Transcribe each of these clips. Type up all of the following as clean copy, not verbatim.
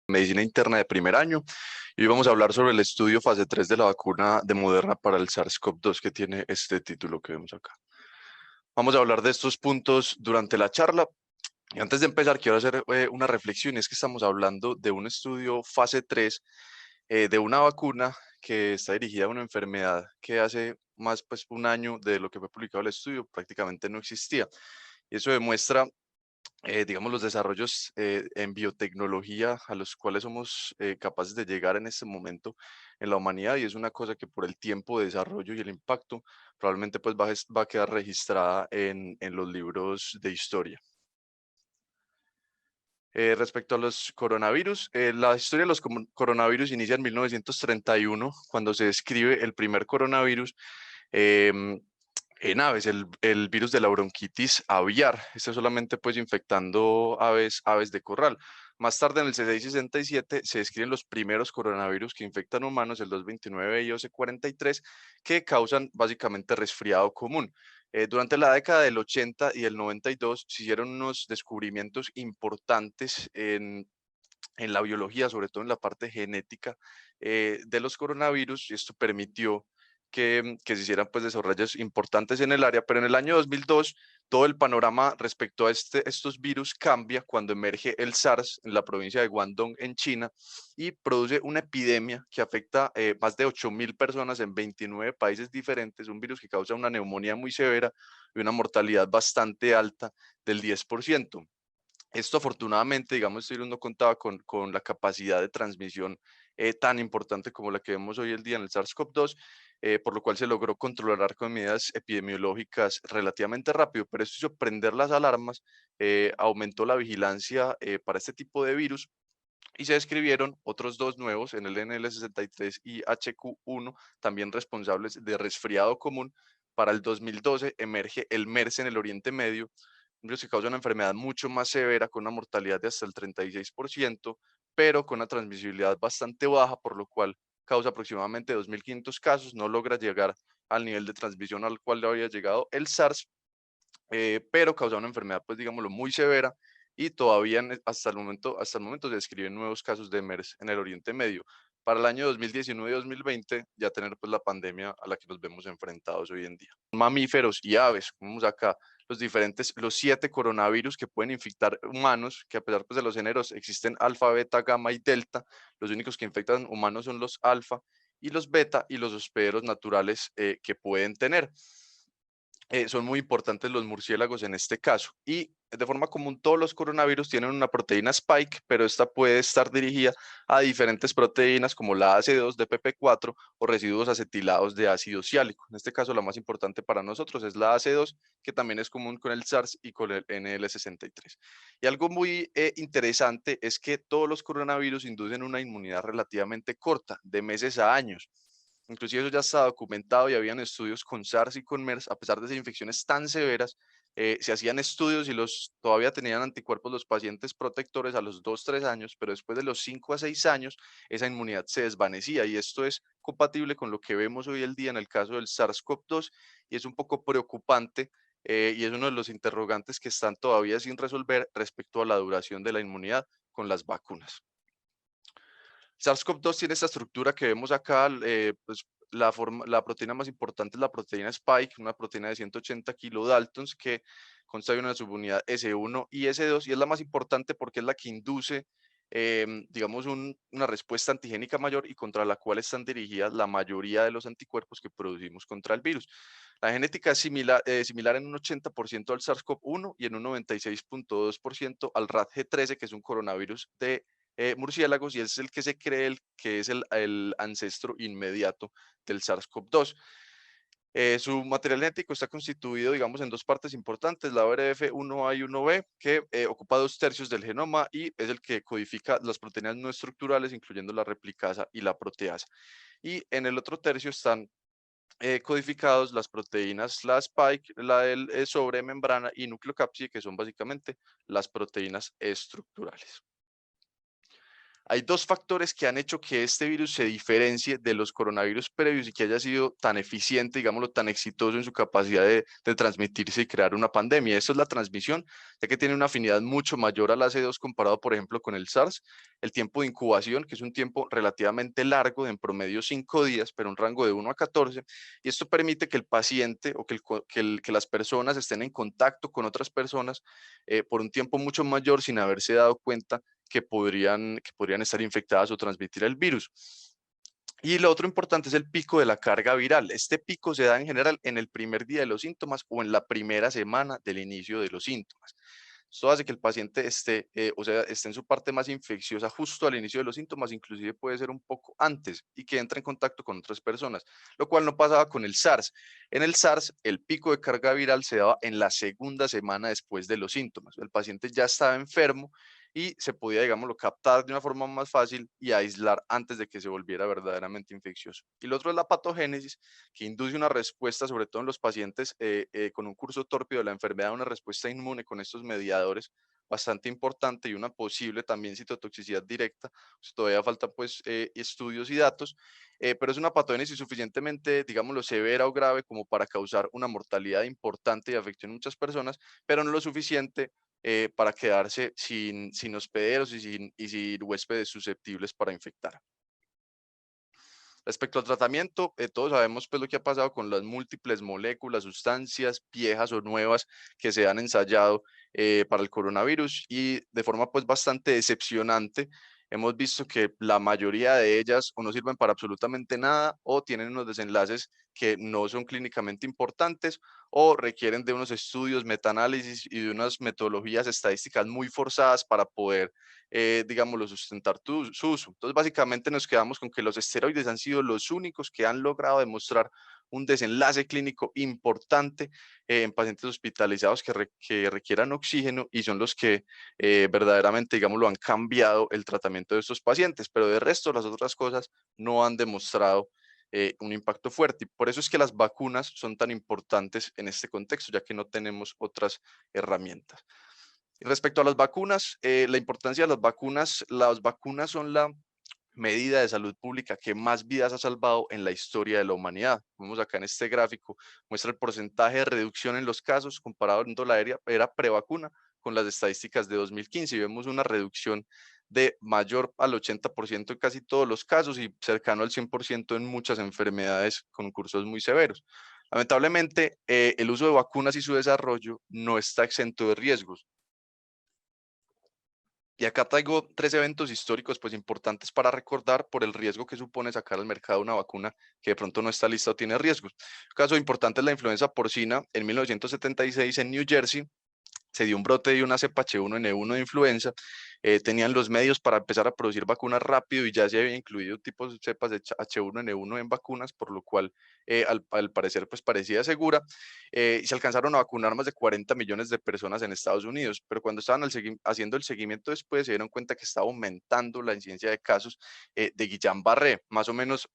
Medicina interna de primer año y hoy vamos a hablar sobre el estudio fase 3 de la vacuna de Moderna para el SARS-CoV-2 que tiene este título que vemos acá. Vamos a hablar de estos puntos durante la charla y antes de empezar quiero hacer una reflexión, y es que estamos hablando de un estudio fase 3 de una vacuna que está dirigida a una enfermedad que hace más pues un año de lo que fue publicado el estudio prácticamente no existía, y eso demuestra digamos, los desarrollos en biotecnología a los cuales somos capaces de llegar en este momento en la humanidad, y es una cosa que por el tiempo de desarrollo y el impacto probablemente pues va a quedar registrada en los libros de historia. Respecto a los coronavirus, la historia de los coronavirus inicia en 1931, cuando se describe el primer coronavirus em, en aves, el virus de la bronquitis aviar. Este solamente pues infectando aves de corral. Más tarde, en el 667, se describen los primeros coronavirus que infectan humanos, el 229 y OC43, que causan básicamente resfriado común. Durante la década del 80 y el 92 se hicieron unos descubrimientos importantes en la biología, sobre todo en la parte genética de los coronavirus, y esto permitió que se hicieran pues desarrollos importantes en el área, pero en el año 2002 todo el panorama respecto a estos virus cambia cuando emerge el SARS en la provincia de Guangdong en China y produce una epidemia que afecta más de 8.000 personas en 29 países diferentes, un virus que causa una neumonía muy severa y una mortalidad bastante alta del 10%. Esto afortunadamente, digamos, este virus no contaba con la capacidad de transmisión tan importante como la que vemos hoy en día en el SARS-CoV-2, por lo cual se logró controlar con medidas epidemiológicas relativamente rápido, pero esto hizo prender las alarmas, aumentó la vigilancia para este tipo de virus y se describieron otros dos nuevos en el NL63 y HQ1, también responsables de resfriado común. Para el 2012 emerge el MERS en el Oriente Medio, un virus que causa una enfermedad mucho más severa con una mortalidad de hasta el 36%, pero con una transmisibilidad bastante baja, por lo cual causa aproximadamente 2.500 casos, no logra llegar al nivel de transmisión al cual le había llegado el SARS, pero causa una enfermedad, pues digámoslo, muy severa, y todavía hasta el momento se describen nuevos casos de MERS en el Oriente Medio. Para el año 2019 y 2020 ya tener pues la pandemia a la que nos vemos enfrentados hoy en día. Mamíferos y aves, como vemos acá, los 7 coronavirus que pueden infectar humanos, que a pesar pues de los géneros existen alfa, beta, gamma y delta, los únicos que infectan humanos son los alfa y los beta y los hospederos naturales que pueden tener. Son muy importantes los murciélagos en este caso. Y de forma común todos los coronavirus tienen una proteína spike, pero esta puede estar dirigida a diferentes proteínas como la AC2 de PP4 o residuos acetilados de ácido siálico. En este caso la más importante para nosotros es la AC2, que también es común con el SARS y con el NL63. Y algo muy interesante es que todos los coronavirus inducen una inmunidad relativamente corta, de meses a años. Inclusive eso ya está documentado y habían estudios con SARS y con MERS, a pesar de ser infecciones tan severas, se hacían estudios y todavía tenían anticuerpos los pacientes protectores a los 2, 3 años, pero después de los 5 a 6 años esa inmunidad se desvanecía, y esto es compatible con lo que vemos hoy el día en el caso del SARS-CoV-2, y es un poco preocupante, y es uno de los interrogantes que están todavía sin resolver respecto a la duración de la inmunidad con las vacunas. SARS-CoV-2 tiene esta estructura que vemos acá, pues la proteína más importante es la proteína Spike, una proteína de 180 kilodaltons que consta de una subunidad S1 y S2, y es la más importante porque es la que induce, digamos, una respuesta antigénica mayor y contra la cual están dirigidas la mayoría de los anticuerpos que producimos contra el virus. La genética es similar en un 80% al SARS-CoV-1 y en un 96,2% al RAT-G13, que es un coronavirus de murciélagos, y es el que se cree que es el ancestro inmediato del SARS-CoV-2. Su material genético está constituido, digamos, en dos partes importantes: la ORF1A y 1B, que ocupa 2/3 del genoma y es el que codifica las proteínas no estructurales, incluyendo la replicasa y la proteasa. Y en el otro tercio están codificados las proteínas, la spike, la del sobremembrana y nucleocápside, que son básicamente las proteínas estructurales. Hay dos factores que han hecho que este virus se diferencie de los coronavirus previos y que haya sido tan eficiente, digámoslo, tan exitoso en su capacidad de transmitirse y crear una pandemia. Esto es la transmisión, ya que tiene una afinidad mucho mayor al AC2 comparado, por ejemplo, con el SARS. El tiempo de incubación, que es un tiempo relativamente largo, de en promedio 5 días, pero un rango de 1 a 14, y esto permite que el paciente o que las personas estén en contacto con otras personas por un tiempo mucho mayor sin haberse dado cuenta que podrían estar infectadas o transmitir el virus. Y lo otro importante es el pico de la carga viral. Este pico se da en general en el primer día de los síntomas o en la primera semana del inicio de los síntomas. Esto hace que el paciente esté en su parte más infecciosa justo al inicio de los síntomas, inclusive puede ser un poco antes y que entre en contacto con otras personas, lo cual no pasaba con el SARS. En el SARS, el pico de carga viral se daba en la segunda semana después de los síntomas. El paciente ya estaba enfermo y se podía, digámoslo, captar de una forma más fácil y aislar antes de que se volviera verdaderamente infeccioso. Y lo otro es la patogénesis, que induce una respuesta, sobre todo en los pacientes con un curso tórpido de la enfermedad, una respuesta inmune con estos mediadores bastante importante y una posible también citotoxicidad directa. Pues todavía faltan pues estudios y datos, pero es una patogénesis suficientemente, digámoslo, severa o grave como para causar una mortalidad importante y afección en muchas personas, pero no lo suficiente para quedarse sin hospederos y sin huéspedes susceptibles para infectar. Respecto al tratamiento, todos sabemos pues lo que ha pasado con las múltiples moléculas, sustancias viejas o nuevas que se han ensayado para el coronavirus y de forma pues bastante decepcionante. Hemos visto que la mayoría de ellas o no sirven para absolutamente nada o tienen unos desenlaces que no son clínicamente importantes o requieren de unos estudios, metaanálisis y de unas metodologías estadísticas muy forzadas para poder digámoslo, sustentar su uso. Entonces, básicamente nos quedamos con que los esteroides han sido los únicos que han logrado demostrar un desenlace clínico importante en pacientes hospitalizados que requieran oxígeno y son los que verdaderamente, digámoslo, han cambiado el tratamiento de estos pacientes, pero de resto las otras cosas no han demostrado un impacto fuerte. Y por eso es que las vacunas son tan importantes en este contexto, ya que no tenemos otras herramientas. Y respecto a las vacunas, la importancia de las vacunas son la medida de salud pública que más vidas ha salvado en la historia de la humanidad. Vemos acá en este gráfico, muestra el porcentaje de reducción en los casos comparado en la era prevacuna con las estadísticas de 2015 y vemos una reducción de mayor al 80% en casi todos los casos y cercano al 100% en muchas enfermedades con cursos muy severos. Lamentablemente, el uso de vacunas y su desarrollo no está exento de riesgos. Y acá traigo 3 eventos históricos pues importantes para recordar por el riesgo que supone sacar al mercado una vacuna que de pronto no está lista o tiene riesgos. Un caso importante es la influenza porcina. En 1976 en New Jersey se dio un brote de una cepa H1N1 de influenza. Tenían los medios para empezar a producir vacunas rápido y ya se había incluido tipos de cepas de H1N1 en vacunas, por lo cual al parecer pues parecía segura. Y se alcanzaron a vacunar más de 40 millones de personas en Estados Unidos, pero cuando estaban haciendo el seguimiento después se dieron cuenta que estaba aumentando la incidencia de casos de Guillain-Barré, más o menos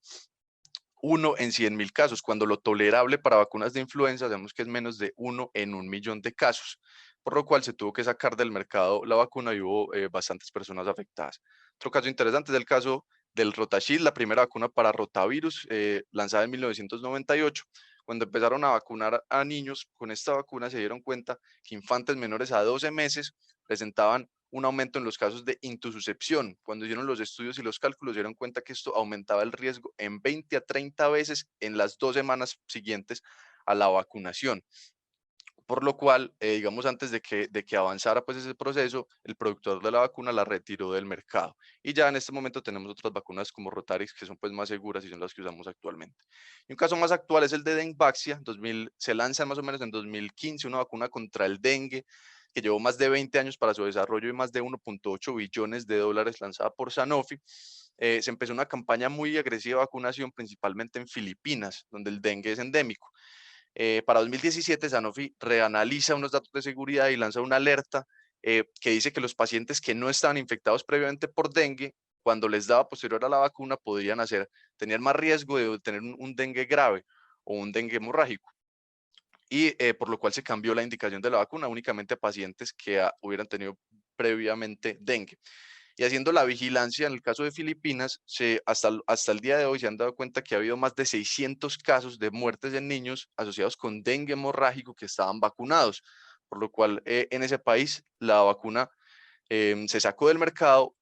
1 en 100.000 casos, cuando lo tolerable para vacunas de influenza sabemos que es menos de 1 en 1 millón de casos, por lo cual se tuvo que sacar del mercado la vacuna y hubo bastantes personas afectadas. Otro caso interesante es el caso del Rotashil, la primera vacuna para rotavirus lanzada en 1998. Cuando empezaron a vacunar a niños con esta vacuna se dieron cuenta que infantes menores a 12 meses presentaban un aumento en los casos de intususcepción. Cuando hicieron los estudios y los cálculos, se dieron cuenta que esto aumentaba el riesgo en 20 a 30 veces en las 2 semanas siguientes a la vacunación. Por lo cual, digamos, antes de que avanzara pues ese proceso, el productor de la vacuna la retiró del mercado. Y ya en este momento tenemos otras vacunas como Rotarix que son pues más seguras y son las que usamos actualmente. Y un caso más actual es el de Dengvaxia. Se lanza más o menos en 2015 una vacuna contra el dengue que llevó más de 20 años para su desarrollo y más de 1.8 billones de dólares lanzada por Sanofi. Se empezó una campaña muy agresiva de vacunación, principalmente en Filipinas, donde el dengue es endémico. Para 2017, Sanofi reanaliza unos datos de seguridad y lanza una alerta que dice que los pacientes que no estaban infectados previamente por dengue, cuando les daba posterior a la vacuna, tener más riesgo de tener un dengue grave o un dengue hemorrágico. Y por lo cual se cambió la indicación de la vacuna únicamente a pacientes que hubieran tenido previamente dengue. Y haciendo la vigilancia en el caso de Filipinas, hasta el día de hoy se han dado cuenta que ha habido más de 600 casos de muertes en niños asociados con dengue hemorrágico que estaban vacunados, por lo cual en ese país la vacuna se sacó del mercado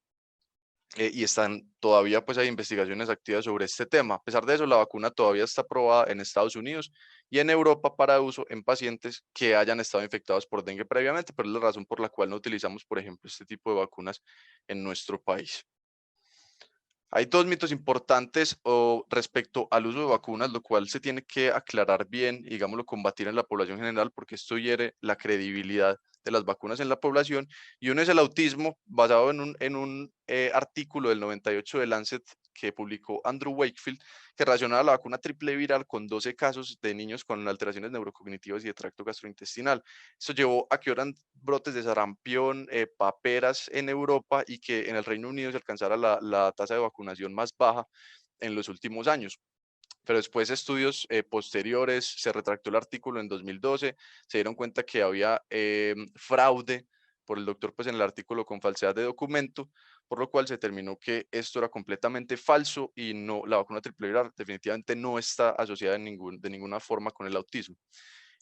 y están todavía pues hay investigaciones activas sobre este tema. A pesar de eso, la vacuna todavía está aprobada en Estados Unidos y en Europa para uso en pacientes que hayan estado infectados por dengue previamente, pero es la razón por la cual no utilizamos, por ejemplo, este tipo de vacunas en nuestro país. Hay dos mitos importantes respecto al uso de vacunas, lo cual se tiene que aclarar bien y, digámoslo, combatir en la población general, porque esto hiere la credibilidad de las vacunas en la población. Y uno es el autismo, basado en un artículo del 98 de Lancet que publicó Andrew Wakefield, que relacionaba la vacuna triple viral con 12 casos de niños con alteraciones neurocognitivas y de tracto gastrointestinal. Esto llevó a que hubieran brotes de sarampión, paperas en Europa y que en el Reino Unido se alcanzara la tasa de vacunación más baja en los últimos años. Pero después estudios posteriores, se retractó el artículo en 2012, se dieron cuenta que había fraude por el doctor pues en el artículo con falsedad de documento, por lo cual se determinó que esto era completamente falso y no, la vacuna triple viral definitivamente no está asociada de ninguna forma con el autismo.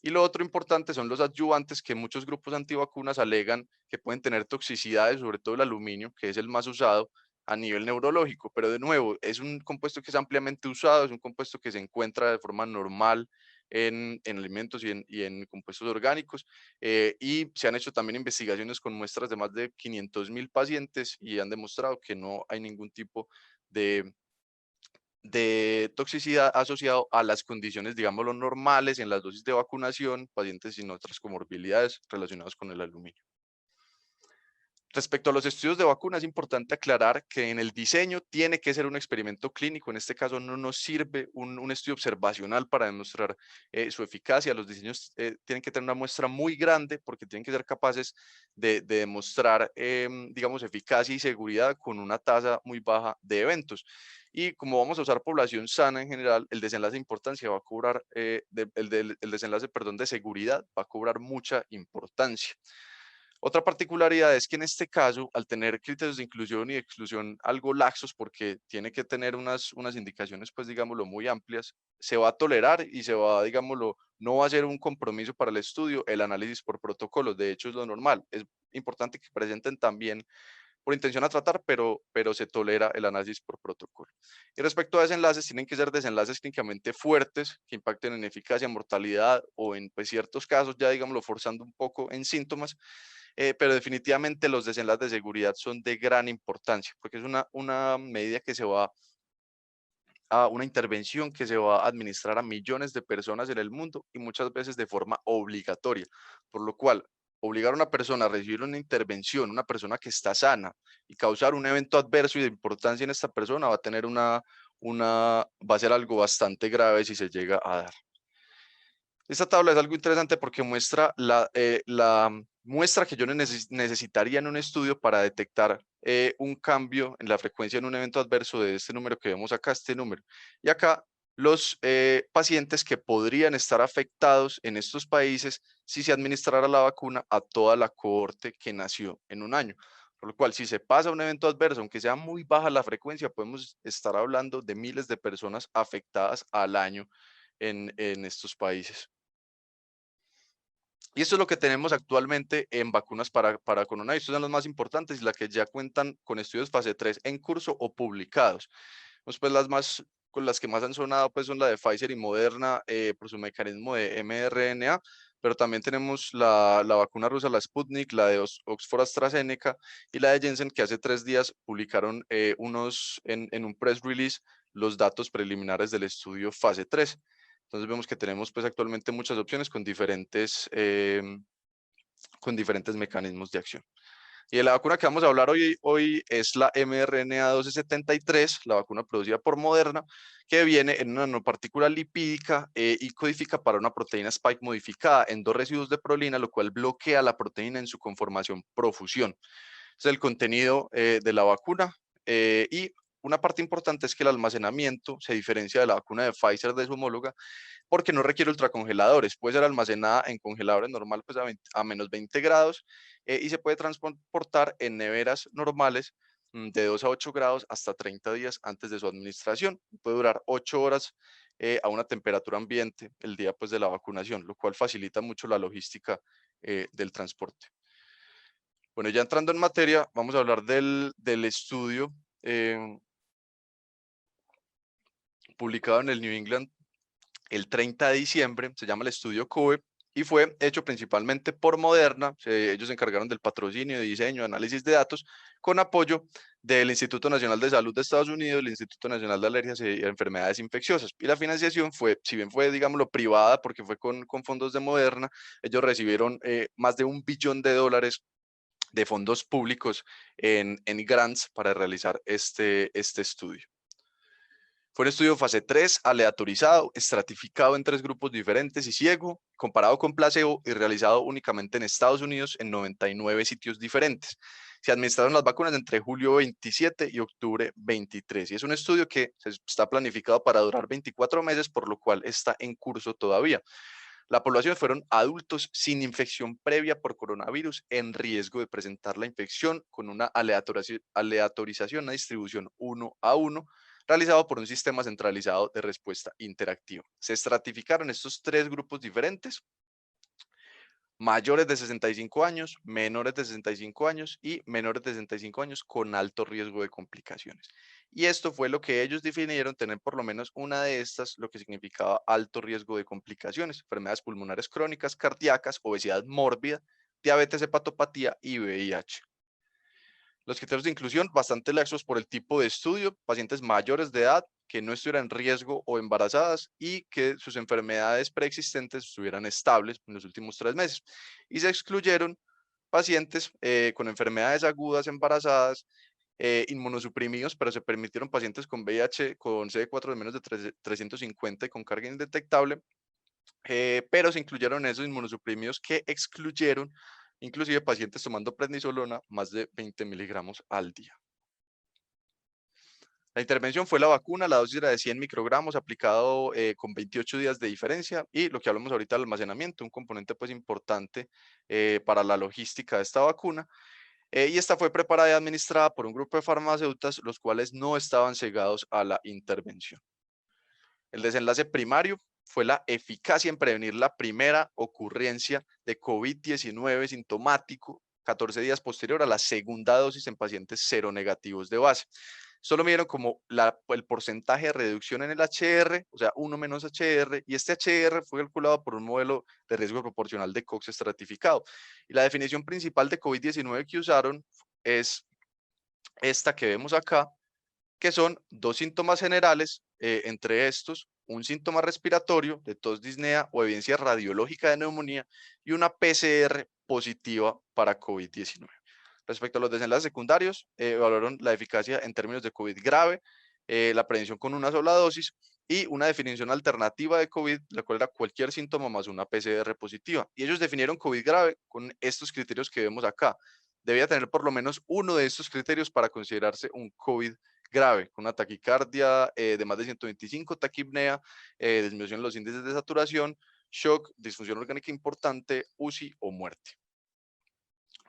Y lo otro importante son los adyuvantes que muchos grupos antivacunas alegan que pueden tener toxicidades, sobre todo el aluminio, que es el más usado a nivel neurológico, pero de nuevo, es un compuesto que es ampliamente usado, es un compuesto que se encuentra de forma normal en alimentos y en compuestos orgánicos, y se han hecho también investigaciones con muestras de más de 500.000 pacientes y han demostrado que no hay ningún tipo de toxicidad asociado a las condiciones, digámoslo, normales en las dosis de vacunación, pacientes sin otras comorbilidades relacionadas con el aluminio. Respecto a los estudios de vacuna, es importante aclarar que en el diseño tiene que ser un experimento clínico. En este caso no nos sirve un estudio observacional para demostrar su eficacia. Los diseños tienen que tener una muestra muy grande porque tienen que ser capaces de demostrar, digamos, eficacia y seguridad con una tasa muy baja de eventos. Y como vamos a usar población sana en general, el desenlace de importancia va a cobrar, el desenlace, perdón, de seguridad va a cobrar mucha importancia. Otra particularidad es que en este caso, al tener criterios de inclusión y de exclusión algo laxos, porque tiene que tener unas indicaciones, pues digámoslo, muy amplias, se va a tolerar y se va, digámoslo, no va a ser un compromiso para el estudio el análisis por protocolos. De hecho, es lo normal. Es importante que presenten también por intención a tratar, pero se tolera el análisis por protocolo. Y respecto a desenlaces, tienen que ser desenlaces clínicamente fuertes que impacten en eficacia, mortalidad o en pues, ciertos casos, ya digámoslo, forzando un poco en síntomas, pero definitivamente los desenlaces de seguridad son de gran importancia, porque es una medida que se va a una intervención que se va a administrar a millones de personas en el mundo y muchas veces de forma obligatoria, por lo cual obligar a una persona a recibir una intervención, una persona que está sana y causar un evento adverso y de importancia en esta persona va a tener va a ser algo bastante grave si se llega a dar. Esta tabla es algo interesante porque muestra la muestra que yo necesitaría en un estudio para detectar un cambio en la frecuencia en un evento adverso de este número que vemos acá, este número. Y acá los pacientes que podrían estar afectados en estos países si se administrara la vacuna a toda la cohorte que nació en un año. Por lo cual, si se pasa un evento adverso, aunque sea muy baja la frecuencia, podemos estar hablando de miles de personas afectadas al año en estos países. Y esto es lo que tenemos actualmente en vacunas para coronavirus. Estas son las más importantes y las que ya cuentan con estudios fase 3 en curso o publicados. Pues con las que más han sonado pues son la de Pfizer y Moderna por su mecanismo de mRNA, pero también tenemos la vacuna rusa, la Sputnik, la de Oxford AstraZeneca y la de Janssen, que hace 3 días publicaron en un press release los datos preliminares del estudio fase 3. Entonces vemos que tenemos pues actualmente muchas opciones con diferentes mecanismos de acción. Y de la vacuna que vamos a hablar hoy es la mRNA-1273, la vacuna producida por Moderna, que viene en una nanopartícula lipídica y codifica para una proteína spike modificada en 2 residuos de prolina, lo cual bloquea la proteína en su conformación profusión. Es el contenido de la vacuna y una parte importante es que el almacenamiento se diferencia de la vacuna de Pfizer de su homóloga porque no requiere ultracongeladores, puede ser almacenada en congeladores normal pues a menos 20 grados y se puede transportar en neveras normales de 2 a 8 grados hasta 30 días antes de su administración. Puede durar 8 horas a una temperatura ambiente el día pues, de la vacunación, lo cual facilita mucho la logística del transporte. Bueno, ya entrando en materia, vamos a hablar del estudio publicado en el New England el 30 de diciembre, se llama el estudio COVE, y fue hecho principalmente por Moderna. Ellos se encargaron del patrocinio, de diseño, análisis de datos, con apoyo del Instituto Nacional de Salud de Estados Unidos, el Instituto Nacional de Alergias y Enfermedades Infecciosas. Y la financiación fue, si bien fue, digámoslo, privada, porque fue con fondos de Moderna, ellos recibieron más de $1 billón de fondos públicos en grants para realizar este estudio. Fue un estudio fase 3, aleatorizado, estratificado en 3 grupos diferentes y ciego, comparado con placebo y realizado únicamente en Estados Unidos en 99 sitios diferentes. Se administraron las vacunas entre julio 27 y octubre 23. Y es un estudio que está planificado para durar 24 meses, por lo cual está en curso todavía. La población fueron adultos sin infección previa por coronavirus en riesgo de presentar la infección con una aleatorización, una distribución 1 a 1, realizado por un sistema centralizado de respuesta interactiva. Se estratificaron estos 3 grupos diferentes: mayores de 65 años, menores de 65 años y menores de 65 años con alto riesgo de complicaciones. Y esto fue lo que ellos definieron, tener por lo menos una de estas, lo que significaba alto riesgo de complicaciones: enfermedades pulmonares crónicas, cardíacas, obesidad mórbida, diabetes, hepatopatía y VIH. Los criterios de inclusión bastante laxos por el tipo de estudio: pacientes mayores de edad que no estuvieran en riesgo o embarazadas y que sus enfermedades preexistentes estuvieran estables en los últimos 3 meses. Y se excluyeron pacientes con enfermedades agudas, embarazadas, inmunosuprimidos, pero se permitieron pacientes con VIH con CD4 de menos de 350 y con carga indetectable, pero se incluyeron esos inmunosuprimidos que excluyeron inclusive pacientes tomando prednisolona más de 20 miligramos al día. La intervención fue la vacuna, la dosis era de 100 microgramos, aplicado con 28 días de diferencia, y lo que hablamos ahorita del almacenamiento, un componente pues importante para la logística de esta vacuna. Y esta fue preparada y administrada por un grupo de farmacéuticas, los cuales no estaban cegados a la intervención. El desenlace primario fue la eficacia en prevenir la primera ocurrencia de COVID-19 sintomático 14 días posterior a la segunda dosis en pacientes seronegativos de base. Solo midieron como el porcentaje de reducción en el HR, o sea, 1 menos HR, y este HR fue calculado por un modelo de riesgo proporcional de Cox estratificado. Y la definición principal de COVID-19 que usaron es esta que vemos acá, que son 2 síntomas generales, entre estos un síntoma respiratorio de tos, disnea o evidencia radiológica de neumonía, y una PCR positiva para COVID-19. Respecto a los desenlaces secundarios, evaluaron la eficacia en términos de COVID grave, la prevención con una sola dosis y una definición alternativa de COVID, la cual era cualquier síntoma más una PCR positiva. Y ellos definieron COVID grave con estos criterios que vemos acá. Debía tener por lo menos uno de estos criterios para considerarse un COVID grave, con una taquicardia de más de 125, taquipnea, disminución en los índices de saturación, shock, disfunción orgánica importante, UCI o muerte.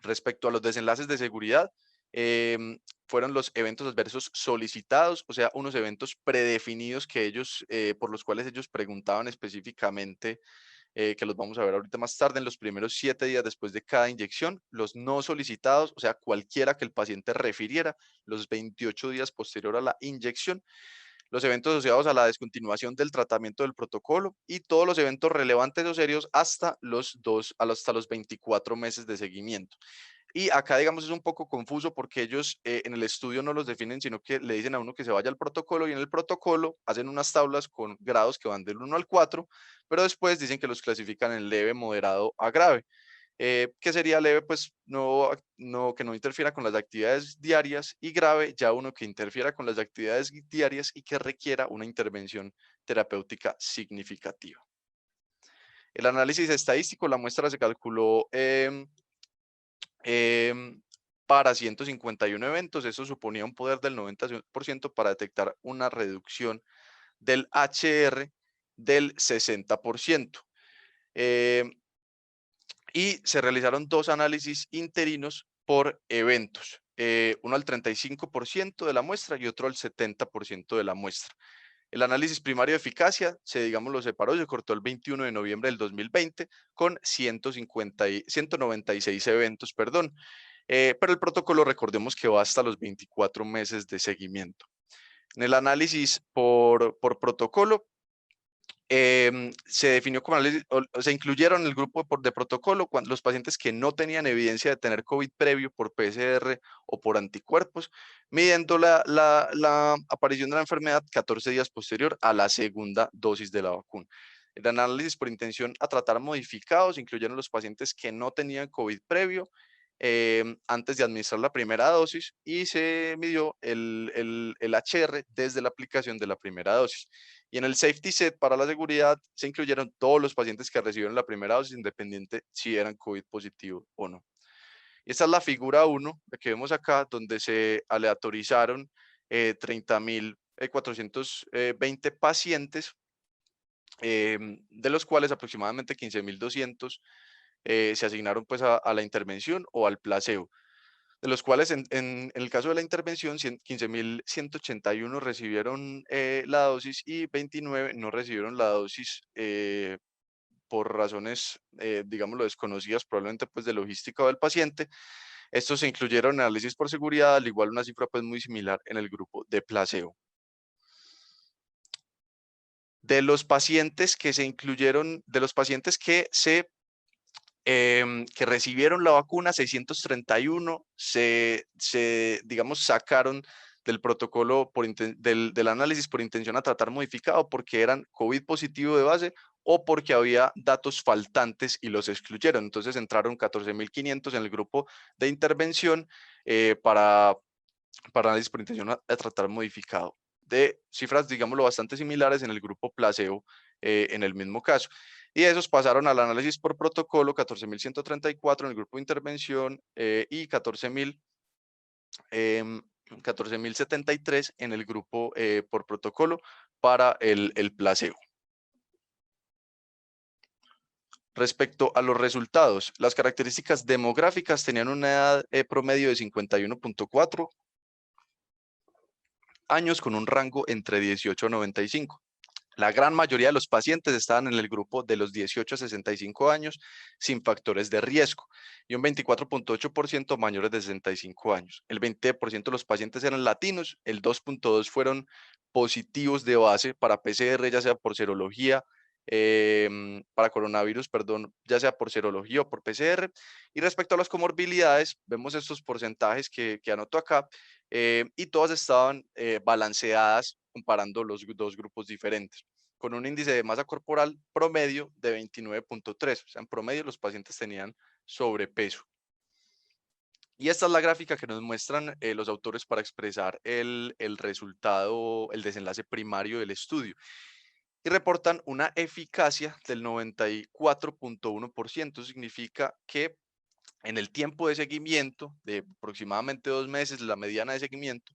Respecto a los desenlaces de seguridad, fueron los eventos adversos solicitados, o sea, unos eventos predefinidos que ellos, por los cuales ellos preguntaban específicamente, que los vamos a ver ahorita más tarde, en los primeros 7 días después de cada inyección. Los no solicitados, o sea, cualquiera que el paciente refiriera, los 28 días posterior a la inyección. Los eventos asociados a la descontinuación del tratamiento del protocolo y todos los eventos relevantes o serios hasta los 24 meses de seguimiento. Y acá, digamos, es un poco confuso porque ellos en el estudio no los definen, sino que le dicen a uno que se vaya al protocolo, y en el protocolo hacen unas tablas con grados que van del 1 al 4, pero después dicen que los clasifican en leve, moderado a grave. Que sería leve, pues que no interfiera con las actividades diarias, y grave ya uno que interfiera con las actividades diarias y que requiera una intervención terapéutica significativa. El análisis estadístico: la muestra se calculó para 151 eventos. Eso suponía un poder del 90% para detectar una reducción del HR del 60%. Y se realizaron 2 análisis interinos por eventos. uno al 35% de la muestra y otro al 70% de la muestra. El análisis primario de eficacia digamos, lo separó, se cortó el 21 de noviembre del 2020 con 196 eventos, perdón. Pero el protocolo, recordemos que va hasta los 24 meses de seguimiento. En el análisis por protocolo, se definió como análisis, se incluyeron en el grupo de protocolo cuando los pacientes que no tenían evidencia de tener COVID previo por PCR o por anticuerpos, midiendo la aparición de la enfermedad 14 días posterior a la segunda dosis de la vacuna. El análisis por intención a tratar modificados incluyeron los pacientes que no tenían COVID previo antes de administrar la primera dosis y se midió el HR desde la aplicación de la primera dosis. Y en el safety set para la seguridad se incluyeron todos los pacientes que recibieron la primera dosis, independiente si eran COVID positivo o no. Y esta es la figura 1, la que vemos acá, donde se aleatorizaron 30.420 pacientes, de los cuales aproximadamente 15.200 se asignaron pues a la intervención o al placebo, de los cuales en el caso de la intervención 15.181 recibieron la dosis y 29 no recibieron la dosis por razones, digámoslo, desconocidas, probablemente pues de logística del paciente. Estos se incluyeron en análisis por seguridad, al igual una cifra pues muy similar en el grupo de placebo. De los pacientes que se incluyeron, de los pacientes que recibieron la vacuna, 631 digamos, sacaron del protocolo del análisis por intención a tratar modificado porque eran COVID positivo de base o porque había datos faltantes y los excluyeron. Entonces entraron 14.500 en el grupo de intervención para análisis por intención a tratar modificado. De cifras, digámoslo, bastante similares en el grupo placebo en el mismo caso. Y esos pasaron al análisis por protocolo, 14.134 en el grupo de intervención y 14.073 en el grupo por protocolo para el placebo. Respecto a los resultados, las características demográficas tenían una edad promedio de 51.4 años con un rango entre 18 a 95. La gran mayoría de los pacientes estaban en el grupo de los 18 a 65 años sin factores de riesgo y un 24.8% mayores de 65 años. El 20% de los pacientes eran latinos, el 2.2% fueron positivos de base para PCR, ya sea por serología, para coronavirus, perdón, ya sea por serología o por PCR. Y respecto a las comorbilidades, vemos estos porcentajes que anoto acá y todas estaban balanceadas comparando los dos grupos diferentes, con un índice de masa corporal promedio de 29.3. O sea, en promedio los pacientes tenían sobrepeso. Y esta es la gráfica que nos muestran los autores para expresar el resultado, el desenlace primario del estudio. Y reportan una eficacia del 94.1%. Significa que en el tiempo de seguimiento de aproximadamente 2 meses, la mediana de seguimiento,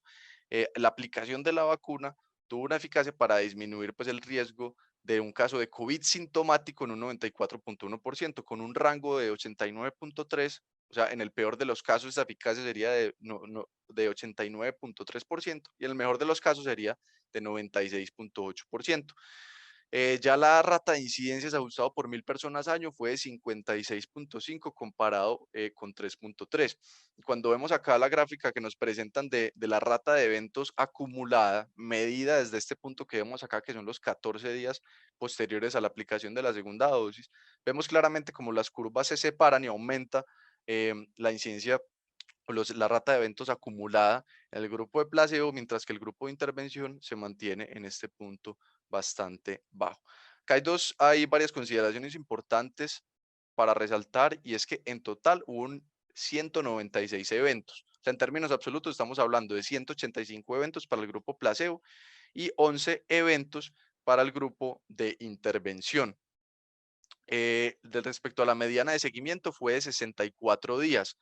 la aplicación de la vacuna tuvo una eficacia para disminuir pues, el riesgo de un caso de COVID sintomático en un 94.1%, con un rango de 89.3%. O sea, en el peor de los casos, esa eficacia sería de 89.3% y en el mejor de los casos sería de 96.8%. Ya la rata de incidencias ajustado por 1.000 personas año fue de 56.5 comparado con 3.3. Y cuando vemos acá la gráfica que nos presentan de la rata de eventos acumulada, medida desde este punto que vemos acá, que son los 14 días posteriores a la aplicación de la segunda dosis, vemos claramente como las curvas se separan y aumenta la incidencia o la rata de eventos acumulada en el grupo de placebo, mientras que el grupo de intervención se mantiene en este punto bastante bajo. Acá hay varias consideraciones importantes para resaltar y es que en total hubo 196 eventos. O sea, en términos absolutos estamos hablando de 185 eventos para el grupo placebo y 11 eventos para el grupo de intervención. Respecto a la mediana de seguimiento fue de 64 días.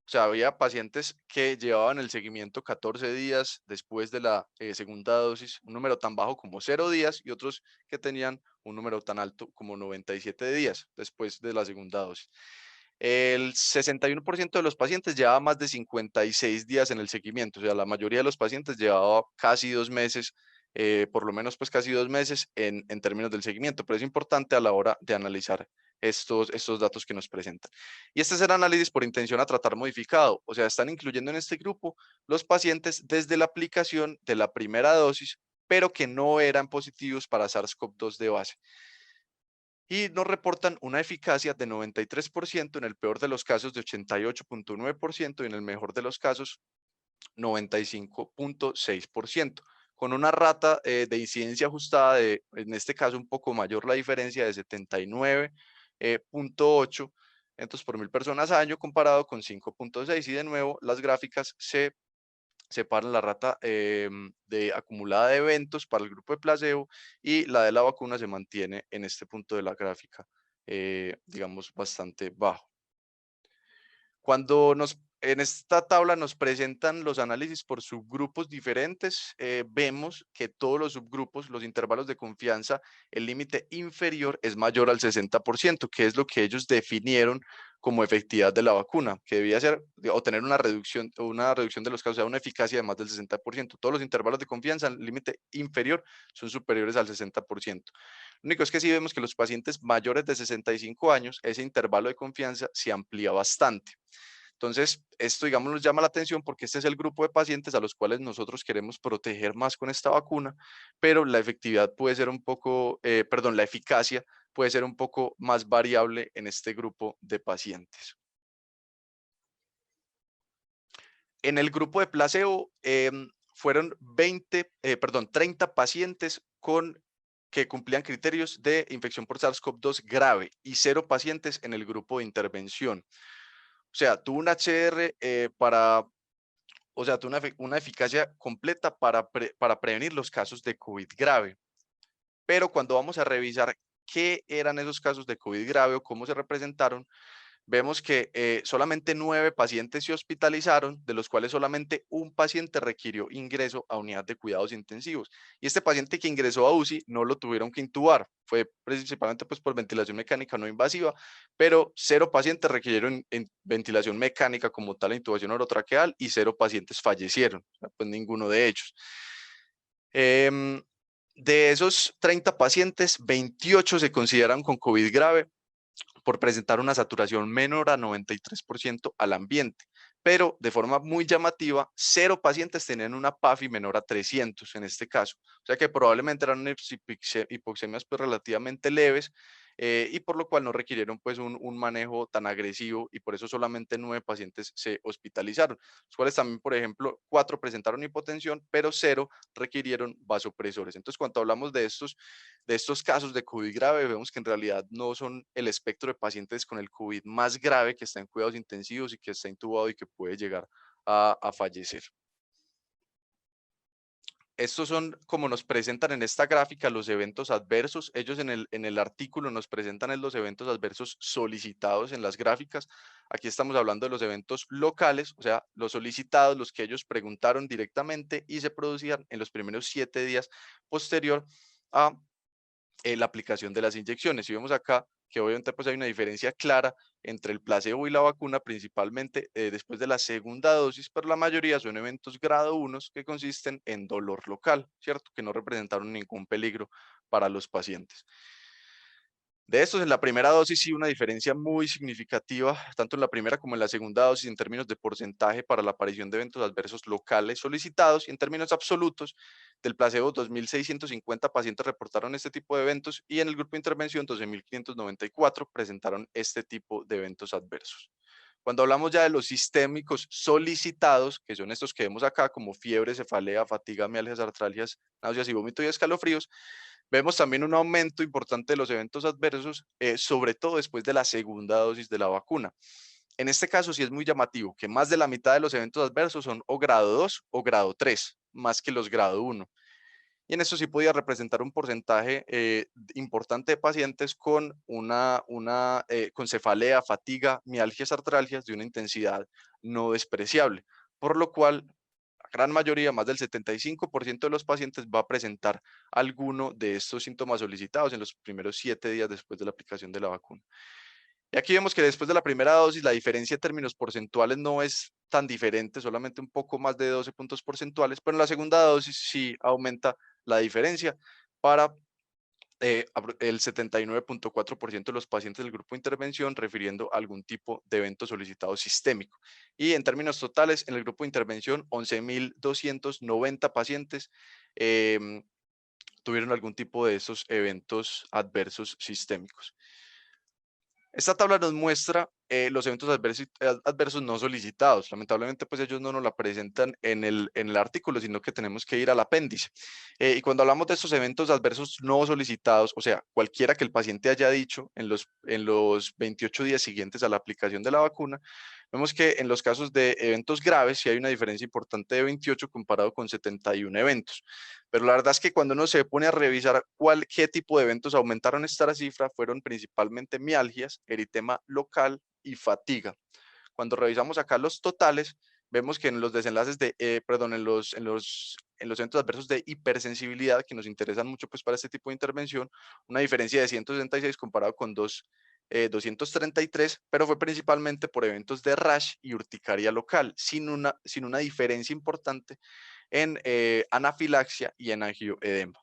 O sea, había pacientes que llevaban el seguimiento 14 días después de la segunda dosis, un número tan bajo como 0 días, y otros que tenían un número tan alto como 97 días después de la segunda dosis. El 61% de los pacientes llevaba más de 56 días en el seguimiento, o sea, la mayoría de los pacientes llevaba casi 2 meses, por lo menos pues casi 2 meses en términos del seguimiento, pero es importante a la hora de analizar estos datos que nos presentan. Y este es el análisis por intención a tratar modificado, o sea, están incluyendo en este grupo los pacientes desde la aplicación de la primera dosis, pero que no eran positivos para SARS-CoV-2 de base y nos reportan una eficacia de 93%, en el peor de los casos de 88,9% y en el mejor de los casos 95,6%, con una rata de incidencia ajustada de, en este caso, un poco mayor la diferencia de 79,8 entonces por 1000 personas al año comparado con 5,6 y de nuevo las gráficas se separan la rata de acumulada de eventos para el grupo de placebo y la de la vacuna se mantiene en este punto de la gráfica, digamos, bastante bajo. Cuando en esta tabla nos presentan los análisis por subgrupos diferentes, vemos que todos los subgrupos, los intervalos de confianza, el límite inferior es mayor al 60%, que es lo que ellos definieron como efectividad de la vacuna, que debía ser o tener una reducción de los casos, o sea, una eficacia de más del 60%. Todos los intervalos de confianza, el límite inferior, son superiores al 60%. Lo único es que sí vemos que los pacientes mayores de 65 años, ese intervalo de confianza se amplía bastante. Entonces, esto, digamos, nos llama la atención porque este es el grupo de pacientes a los cuales nosotros queremos proteger más con esta vacuna, pero la efectividad puede ser un poco, perdón, la eficacia puede ser un poco más variable en este grupo de pacientes. En el grupo de placebo fueron 30 pacientes que cumplían criterios de infección por SARS-CoV-2 grave y 0 pacientes en el grupo de intervención. O sea, tuvo un HR o sea, tuvo una eficacia completa para prevenir los casos de COVID grave. Pero cuando vamos a revisar qué eran esos casos de COVID grave o cómo se representaron, vemos que solamente 9 pacientes se hospitalizaron, de los cuales solamente un paciente requirió ingreso a unidad de cuidados intensivos. Y este paciente que ingresó a UCI no lo tuvieron que intubar, fue principalmente pues, por ventilación mecánica no invasiva, pero 0 pacientes requirieron en ventilación mecánica como tal, intubación orotraqueal, y 0 pacientes fallecieron, o sea, pues ninguno de ellos. De esos 30 pacientes, 28 se consideran con COVID grave, por presentar una saturación menor a 93% al ambiente, pero de forma muy llamativa, 0 pacientes tenían una PAFI menor a 300 en este caso, o sea que probablemente eran hipoxemias pues relativamente leves y por lo cual no requirieron pues un manejo tan agresivo y por eso solamente 9 pacientes se hospitalizaron, los cuales también, por ejemplo, 4 presentaron hipotensión, pero 0 requirieron vasopresores. Entonces, cuando hablamos de estos casos de COVID grave, vemos que en realidad no son el espectro de pacientes con el COVID más grave que está en cuidados intensivos y que está intubado y que puede llegar a fallecer. Estos son como nos presentan en esta gráfica los eventos adversos. Ellos en el artículo nos presentan los eventos adversos solicitados en las gráficas. Aquí estamos hablando de los eventos locales, o sea, los solicitados, los que ellos preguntaron directamente y se producían en los primeros 7 días posterior a la aplicación de las inyecciones. Y vemos acá que obviamente pues hay una diferencia clara entre el placebo y la vacuna, principalmente después de la segunda dosis, pero la mayoría son eventos grado 1 que consisten en dolor local, ¿cierto? Que no representaron ningún peligro para los pacientes. De estos, en la primera dosis sí una diferencia muy significativa, tanto en la primera como en la segunda dosis en términos de porcentaje para la aparición de eventos adversos locales solicitados y en términos absolutos del placebo 2.650 pacientes reportaron este tipo de eventos y en el grupo de intervención 12.594 presentaron este tipo de eventos adversos. Cuando hablamos ya de los sistémicos solicitados, que son estos que vemos acá como fiebre, cefalea, fatiga, mialgias, artralgias, náuseas y vómito y escalofríos, vemos también un aumento importante de los eventos adversos, sobre todo después de la segunda dosis de la vacuna. En este caso sí es muy llamativo que más de la mitad de los eventos adversos son o grado 2 o grado 3, más que los grado 1. Y en eso sí podía representar un porcentaje importante de pacientes con cefalea, fatiga, mialgias, artralgias de una intensidad no despreciable, por lo cual la gran mayoría, más del 75% de los pacientes va a presentar alguno de estos síntomas solicitados en los primeros 7 días después de la aplicación de la vacuna. Y aquí vemos que después de la primera dosis la diferencia en términos porcentuales no es tan diferente, solamente un poco más de 12 puntos porcentuales, pero en la segunda dosis sí aumenta la diferencia para el 79,4% de los pacientes del grupo de intervención refiriendo a algún tipo de evento solicitado sistémico. Y en términos totales, en el grupo de intervención, 11.290 pacientes tuvieron algún tipo de esos eventos adversos sistémicos. Esta tabla nos muestra los eventos adversos no solicitados. Lamentablemente, pues ellos no nos la presentan en el artículo, sino que tenemos que ir al apéndice. Y cuando hablamos de estos eventos adversos no solicitados, o sea, cualquiera que el paciente haya dicho en los 28 días siguientes a la aplicación de la vacuna, vemos que en los casos de eventos graves sí hay una diferencia importante de 28 comparado con 71 eventos. Pero la verdad es que cuando uno se pone a revisar qué tipo de eventos aumentaron esta cifra, fueron principalmente mialgias, eritema local y fatiga. Cuando revisamos acá los totales, vemos que en los desenlaces en los eventos adversos de hipersensibilidad, que nos interesan mucho pues para este tipo de intervención, una diferencia de 166 comparado con 233, pero fue principalmente por eventos de rash y urticaria local, sin una diferencia importante en anafilaxia y en angioedema.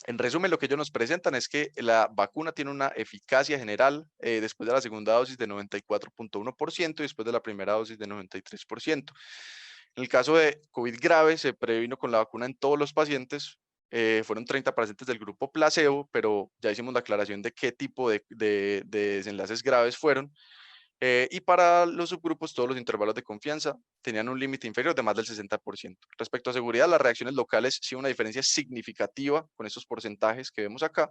En resumen, lo que ellos nos presentan es que la vacuna tiene una eficacia general después de la segunda dosis de 94,1% y después de la primera dosis de 93%. En el caso de COVID grave, se previno con la vacuna en todos los pacientes. Fueron 30 pacientes del grupo placebo, pero ya hicimos la aclaración de qué tipo de desenlaces graves fueron. Y para los subgrupos, todos los intervalos de confianza tenían un límite inferior de más del 60%. Respecto a seguridad, las reacciones locales sí una diferencia significativa con estos porcentajes que vemos acá.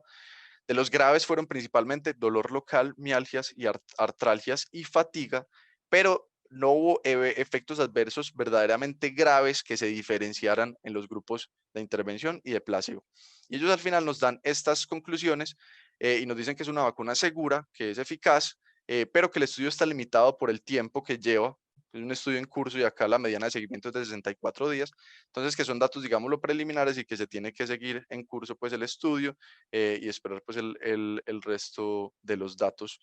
De los graves fueron principalmente dolor local, mialgias y artralgias y fatiga, pero no hubo efectos adversos verdaderamente graves que se diferenciaran en los grupos de intervención y de placebo. Y ellos al final nos dan estas conclusiones y nos dicen que es una vacuna segura, que es eficaz, pero que el estudio está limitado por el tiempo que lleva. Es un estudio en curso y acá la mediana de seguimiento es de 64 días. Entonces, que son datos, digámoslo, preliminares y que se tiene que seguir en curso pues el estudio y esperar pues el resto de los datos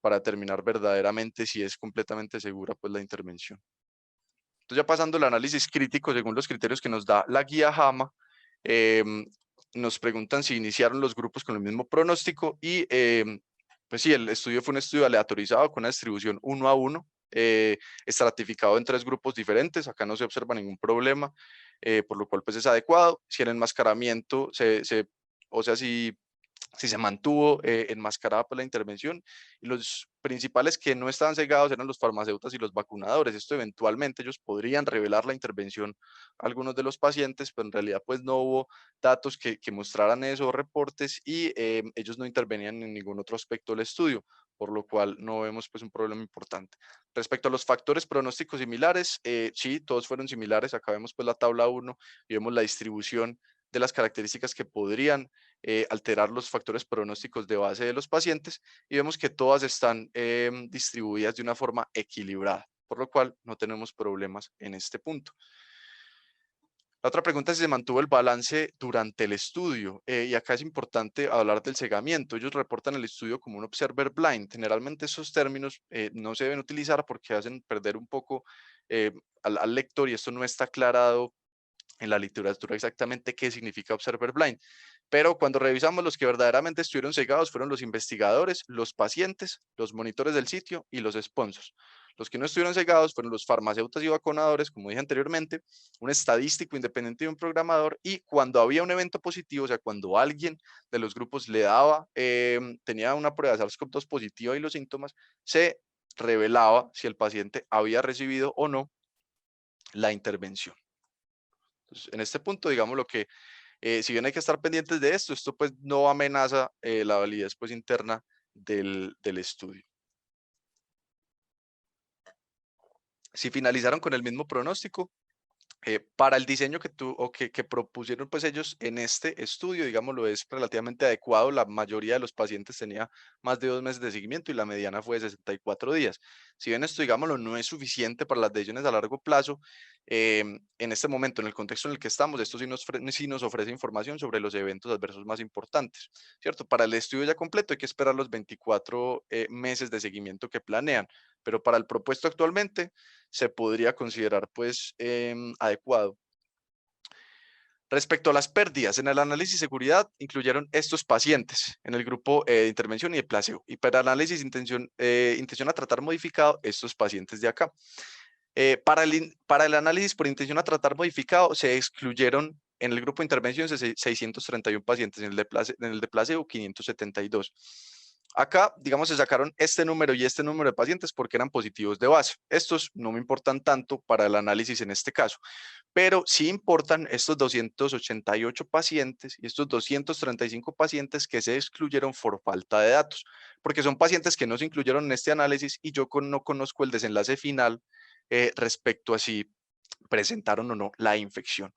para determinar verdaderamente si es completamente segura pues la intervención. Entonces, ya pasando al análisis crítico según los criterios que nos da la guía JAMA, nos preguntan si iniciaron los grupos con el mismo pronóstico y pues sí, el estudio fue un estudio aleatorizado con una distribución 1 a 1, estratificado en 3 grupos diferentes. Acá no se observa ningún problema, por lo cual pues es adecuado. Si el enmascaramiento, o sea, si se mantuvo enmascarada por la intervención, y los principales que no estaban cegados eran los farmacéuticos y los vacunadores. Esto eventualmente ellos podrían revelar la intervención a algunos de los pacientes, pero en realidad pues no hubo datos que mostraran esos reportes y ellos no intervenían en ningún otro aspecto del estudio, por lo cual no vemos pues un problema importante. Respecto a los factores pronósticos similares, sí, todos fueron similares. Acá vemos pues la tabla 1 y vemos la distribución de las características que podrían alterar los factores pronósticos de base de los pacientes y vemos que todas están distribuidas de una forma equilibrada, por lo cual no tenemos problemas en este punto. La otra pregunta es si se mantuvo el balance durante el estudio, y acá es importante hablar del cegamiento. Ellos reportan el estudio como un observer blind. Generalmente esos términos no se deben utilizar porque hacen perder un poco al lector y esto no está aclarado en la literatura exactamente qué significa observer blind. Pero cuando revisamos, los que verdaderamente estuvieron cegados fueron los investigadores, los pacientes, los monitores del sitio y los sponsors. Los que no estuvieron cegados fueron los farmacéuticos y vacunadores, como dije anteriormente, un estadístico independiente y un programador, y cuando había un evento positivo, o sea, cuando alguien de los grupos le daba, tenía una prueba de SARS-CoV-2 positiva y los síntomas, se revelaba si el paciente había recibido o no la intervención. Entonces, en este punto, digamos lo que, si bien hay que estar pendientes de esto, esto pues no amenaza la validez pues interna del estudio. Si finalizaron con el mismo pronóstico, para el diseño que propusieron pues ellos en este estudio, digámoslo, es relativamente adecuado. La mayoría de los pacientes tenía más de 2 meses de seguimiento y la mediana fue de 64 días. Si bien esto, digámoslo, no es suficiente para las decisiones a largo plazo, En este momento, en el contexto en el que estamos, esto sí nos ofrece información sobre los eventos adversos más importantes, ¿cierto? Para el estudio ya completo hay que esperar los 24 meses de seguimiento que planean, pero para el propuesto actualmente se podría considerar pues adecuado. Respecto a las pérdidas, en el análisis de seguridad incluyeron estos pacientes en el grupo de intervención y de placebo. Y para análisis intención a tratar modificado, estos pacientes de acá. Para el análisis por intención a tratar modificado, se excluyeron en el grupo de intervención 631 pacientes, en el de placebo 572. Acá, digamos, se sacaron este número y este número de pacientes porque eran positivos de base. Estos no me importan tanto para el análisis en este caso, pero sí importan estos 288 pacientes y estos 235 pacientes que se excluyeron por falta de datos, porque son pacientes que no se incluyeron en este análisis y yo no conozco el desenlace final respecto a si presentaron o no la infección.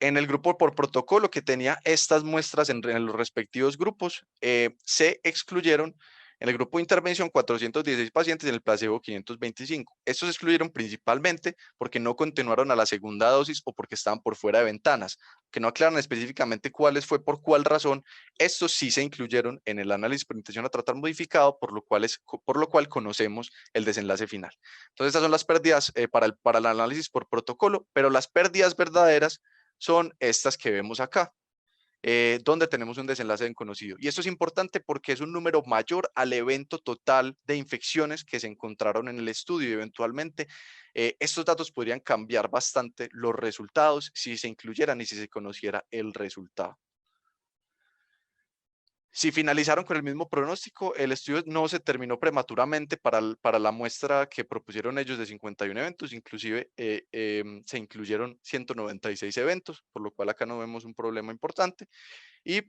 En el grupo por protocolo que tenía estas muestras en los respectivos grupos, se excluyeron en el grupo de intervención 416 pacientes, en el placebo 525. Estos se excluyeron principalmente porque no continuaron a la segunda dosis o porque estaban por fuera de ventanas, que no aclaran específicamente cuáles fue por cuál razón. Estos sí se incluyeron en el análisis por intención a tratar modificado, por lo cual conocemos el desenlace final. Entonces, estas son las pérdidas para el análisis por protocolo, pero las pérdidas verdaderas son estas que vemos acá, donde tenemos un desenlace desconocido. Y esto es importante porque es un número mayor al evento total de infecciones que se encontraron en el estudio y eventualmente estos datos podrían cambiar bastante los resultados si se incluyeran y si se conociera el resultado. Si finalizaron con el mismo pronóstico, el estudio no se terminó prematuramente para la muestra que propusieron ellos de 51 eventos, inclusive se incluyeron 196 eventos, por lo cual acá no vemos un problema importante. Y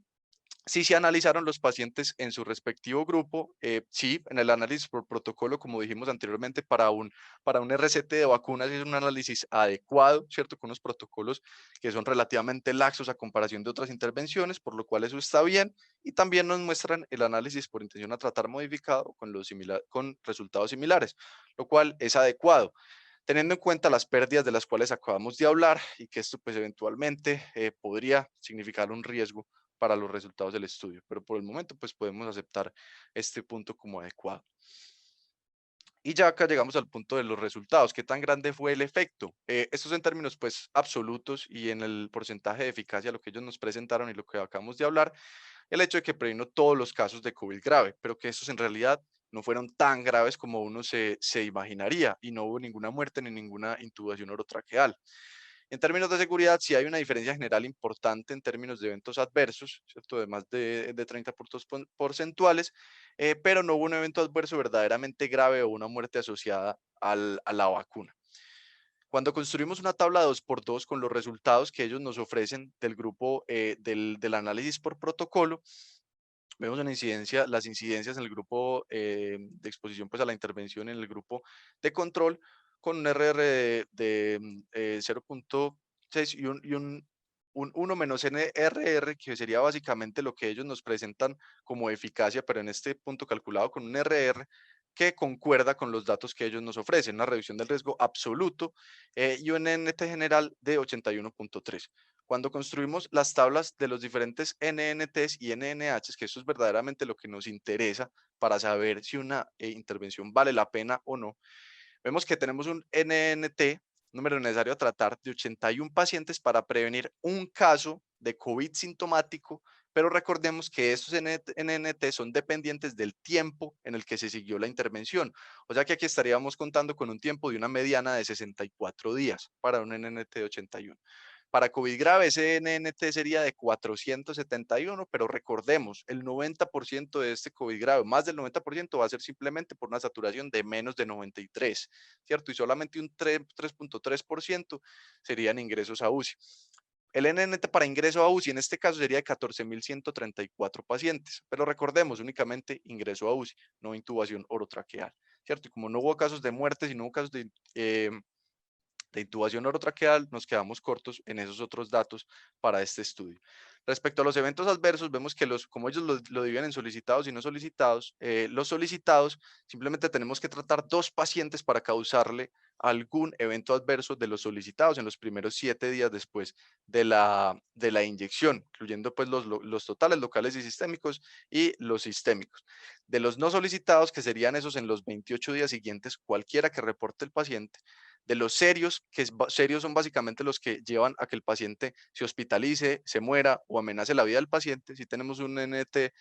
sí se analizaron los pacientes en su respectivo grupo, sí, en el análisis por protocolo, como dijimos anteriormente, para un RCT de vacunas es un análisis adecuado, ¿cierto? Con unos protocolos que son relativamente laxos a comparación de otras intervenciones, por lo cual eso está bien. Y también nos muestran el análisis por intención a tratar modificado con resultados similares, lo cual es adecuado teniendo en cuenta las pérdidas de las cuales acabamos de hablar y que esto pues eventualmente podría significar un riesgo para los resultados del estudio, pero por el momento pues podemos aceptar este punto como adecuado. Y ya acá llegamos al punto de los resultados. ¿Qué tan grande fue el efecto? Estos en términos pues absolutos y en el porcentaje de eficacia, lo que ellos nos presentaron y lo que acabamos de hablar, el hecho de que previno todos los casos de COVID grave, pero que estos en realidad no fueron tan graves como uno se imaginaría y no hubo ninguna muerte ni ninguna intubación orotraqueal. En términos de seguridad, sí hay una diferencia general importante en términos de eventos adversos, ¿cierto? De más de 30 puntos porcentuales, pero no hubo un evento adverso verdaderamente grave o una muerte asociada a la vacuna. Cuando construimos una tabla 2x2 con los resultados que ellos nos ofrecen del grupo del análisis por protocolo, vemos las incidencias en el grupo de exposición pues, a la intervención en el grupo de control con un RR de 0.6 un 1 menos NRR, que sería básicamente lo que ellos nos presentan como eficacia, pero en este punto calculado con un RR que concuerda con los datos que ellos nos ofrecen, una reducción del riesgo absoluto y un NT general de 81.3. Cuando construimos las tablas de los diferentes NNTs y NNHs, que eso es verdaderamente lo que nos interesa para saber si una intervención vale la pena o no, vemos que tenemos un NNT, número necesario a tratar, de 81 pacientes para prevenir un caso de COVID sintomático, pero recordemos que estos NNT son dependientes del tiempo en el que se siguió la intervención. O sea que aquí estaríamos contando con un tiempo de una mediana de 64 días para un NNT de 81. Para COVID grave, ese NNT sería de 471, pero recordemos, el 90% de este COVID grave, más del 90% va a ser simplemente por una saturación de menos de 93, ¿cierto? Y solamente un 3.3% serían ingresos a UCI. El NNT para ingreso a UCI en este caso sería de 14.134 pacientes, pero recordemos únicamente ingreso a UCI, no intubación orotraqueal, ¿cierto? Y como no hubo casos de muerte, sino hubo casos de intubación orotraqueal, nos quedamos cortos en esos otros datos para este estudio. Respecto a los eventos adversos, vemos que como ellos lo dividen en solicitados y no solicitados, los solicitados simplemente tenemos que tratar 2 pacientes para causarle algún evento adverso de los solicitados en los primeros 7 días después de la inyección, incluyendo pues los totales, locales y sistémicos y los sistémicos. De los no solicitados, que serían esos en los 28 días siguientes, cualquiera que reporte el paciente. De los serios, serios son básicamente los que llevan a que el paciente se hospitalice, se muera o amenace la vida del paciente. Si tenemos un NNH,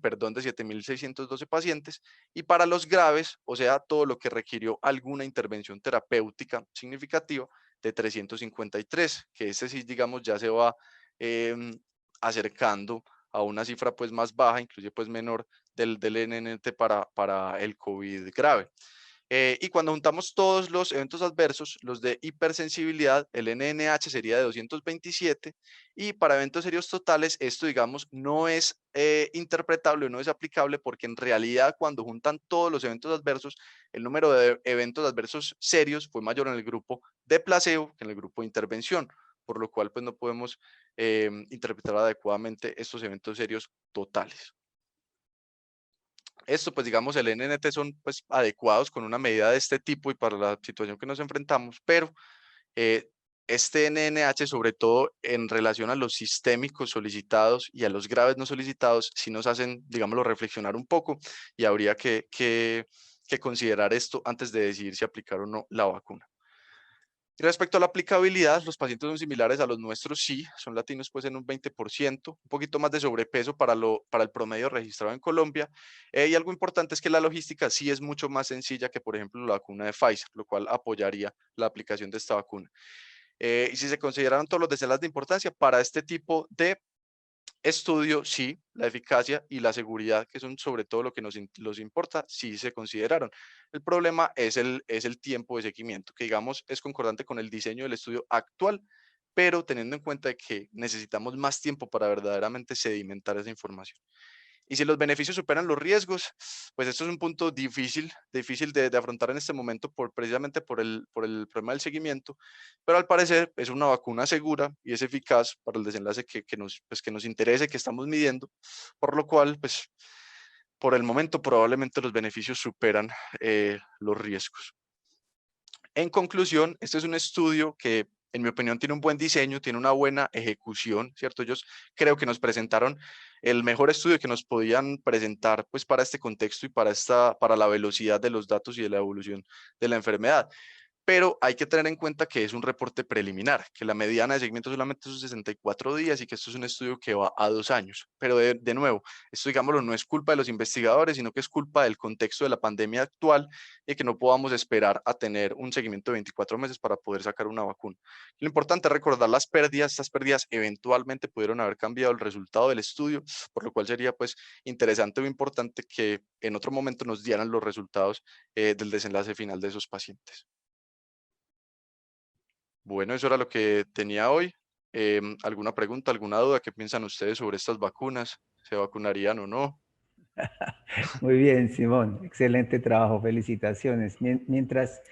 perdón, de 7.612 pacientes. Y para los graves, o sea, todo lo que requirió alguna intervención terapéutica significativa, de 353, que ese sí, digamos, ya se va acercando a una cifra pues más baja, inclusive pues menor del NNT para el COVID grave. Y cuando juntamos todos los eventos adversos, los de hipersensibilidad, el NNH sería de 227, y para eventos serios totales, esto digamos no es interpretable, no es aplicable, porque en realidad cuando juntan todos los eventos adversos, el número de eventos adversos serios fue mayor en el grupo de placebo que en el grupo de intervención, por lo cual pues no podemos interpretar adecuadamente estos eventos serios totales. Esto, pues digamos, el NNT son pues adecuados con una medida de este tipo y para la situación que nos enfrentamos, pero este NNH, sobre todo en relación a los sistémicos solicitados y a los graves no solicitados, sí nos hacen, digámoslo, reflexionar un poco, y habría que considerar esto antes de decidir si aplicar o no la vacuna. Y respecto a la aplicabilidad, los pacientes son similares a los nuestros, sí, son latinos pues en un 20%, un poquito más de sobrepeso para el promedio registrado en Colombia, y algo importante es que la logística sí es mucho más sencilla que, por ejemplo, la vacuna de Pfizer, lo cual apoyaría la aplicación de esta vacuna. Y si se consideraron todos los desenlaces de importancia para este tipo de estudio, sí, la eficacia y la seguridad, que son sobre todo lo que nos importa, sí se consideraron. El problema es el tiempo de seguimiento, que digamos es concordante con el diseño del estudio actual, pero teniendo en cuenta de que necesitamos más tiempo para verdaderamente sedimentar esa información. Y si los beneficios superan los riesgos, pues esto es un punto difícil de afrontar en este momento, precisamente por el problema del seguimiento, pero al parecer es una vacuna segura y es eficaz para el desenlace que nos interese, que estamos midiendo, por lo cual, pues, por el momento probablemente los beneficios superan los riesgos. En conclusión, este es un estudio que, en mi opinión, tiene un buen diseño, tiene una buena ejecución, ¿cierto? Ellos creo que nos presentaron el mejor estudio que nos podían presentar, pues, para este contexto y para la velocidad de los datos y de la evolución de la enfermedad. Pero hay que tener en cuenta que es un reporte preliminar, que la mediana de seguimiento solamente son 64 días y que esto es un estudio que va a 2 años. Pero de nuevo, esto, digámoslo, no es culpa de los investigadores, sino que es culpa del contexto de la pandemia actual, y que no podamos esperar a tener un seguimiento de 24 meses para poder sacar una vacuna. Lo importante es recordar las pérdidas. Estas pérdidas eventualmente pudieron haber cambiado el resultado del estudio, por lo cual sería pues interesante o importante que en otro momento nos dieran los resultados del desenlace final de esos pacientes. Bueno, eso era lo que tenía hoy. ¿Alguna pregunta, alguna duda? ¿Qué piensan ustedes sobre estas vacunas? ¿Se vacunarían o no? Muy bien, Simón, excelente trabajo, felicitaciones. Mientras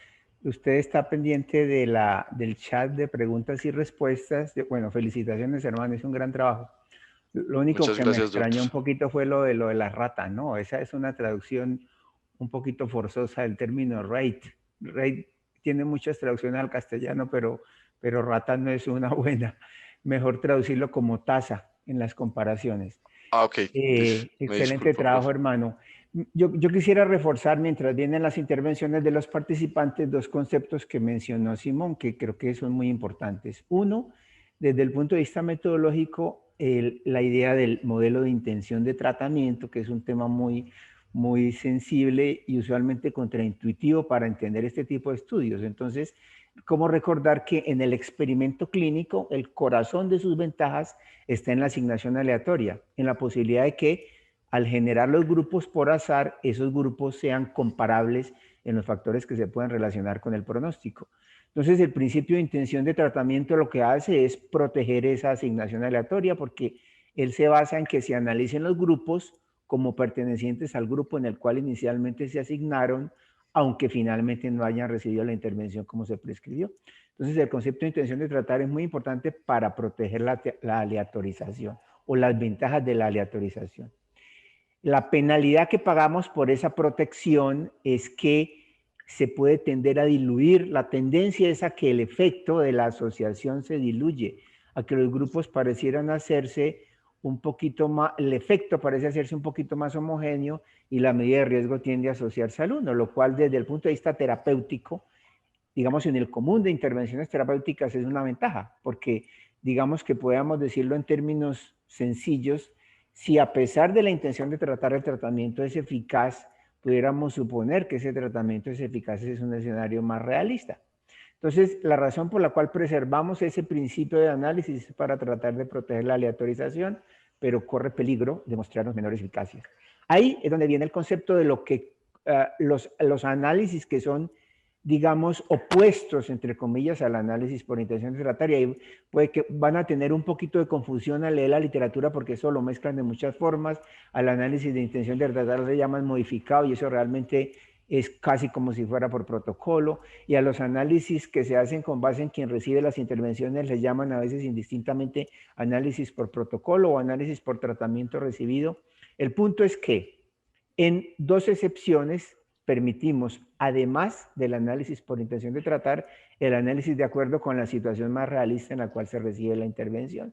usted está pendiente del chat de preguntas y respuestas, bueno, felicitaciones, hermano, es un gran trabajo. Lo único Muchas que me gracias, extrañó doctor. un poquito fue lo de la rata, ¿no? Esa es una traducción un poquito forzosa del término rate. Rate tiene muchas traducciones al castellano, pero rata no es una buena. Mejor traducirlo como tasa en las comparaciones. Ah, ok. Me Excelente disculpo, trabajo, profe. hermano. Yo quisiera reforzar, mientras vienen las intervenciones de los participantes, dos conceptos que mencionó Simón, que creo que son muy importantes. Uno, desde el punto de vista metodológico, la idea del modelo de intención de tratamiento, que es un tema muy sensible y usualmente contraintuitivo para entender este tipo de estudios. Entonces, ¿cómo recordar que en el experimento clínico el corazón de sus ventajas está en la asignación aleatoria, en la posibilidad de que al generar los grupos por azar, esos grupos sean comparables en los factores que se pueden relacionar con el pronóstico? Entonces, el principio de intención de tratamiento lo que hace es proteger esa asignación aleatoria, porque él se basa en que se analicen los grupos como pertenecientes al grupo en el cual inicialmente se asignaron, aunque finalmente no hayan recibido la intervención como se prescribió. Entonces, el concepto de intención de tratar es muy importante para proteger la aleatorización o las ventajas de la aleatorización. La penalidad que pagamos por esa protección es que se puede tender a diluir. La tendencia es a que el efecto de la asociación se diluye, a que los grupos parecieran hacerse un poquito más, el efecto parece hacerse un poquito más homogéneo y la medida de riesgo tiende a asociarse al uno, lo cual desde el punto de vista terapéutico, digamos en el común de intervenciones terapéuticas es una ventaja, porque digamos que podamos decirlo en términos sencillos, si a pesar de la intención de tratar el tratamiento es eficaz, pudiéramos suponer que ese tratamiento es eficaz, es un escenario más realista. Entonces, la razón por la cual preservamos ese principio de análisis es para tratar de proteger la aleatorización, pero corre peligro de mostrarnos menor eficacia. Ahí es donde viene el concepto de lo que los análisis que son, digamos, opuestos, entre comillas, al análisis por intención de tratar, y ahí puede que van a tener un poquito de confusión al leer la literatura porque eso lo mezclan de muchas formas. Al análisis de intención de tratar le llaman modificado y eso realmente es casi como si fuera por protocolo, y a los análisis que se hacen con base en quien recibe las intervenciones les llaman a veces indistintamente análisis por protocolo o análisis por tratamiento recibido. El punto es que en dos excepciones permitimos, además del análisis por intención de tratar, el análisis de acuerdo con la situación más realista en la cual se recibe la intervención,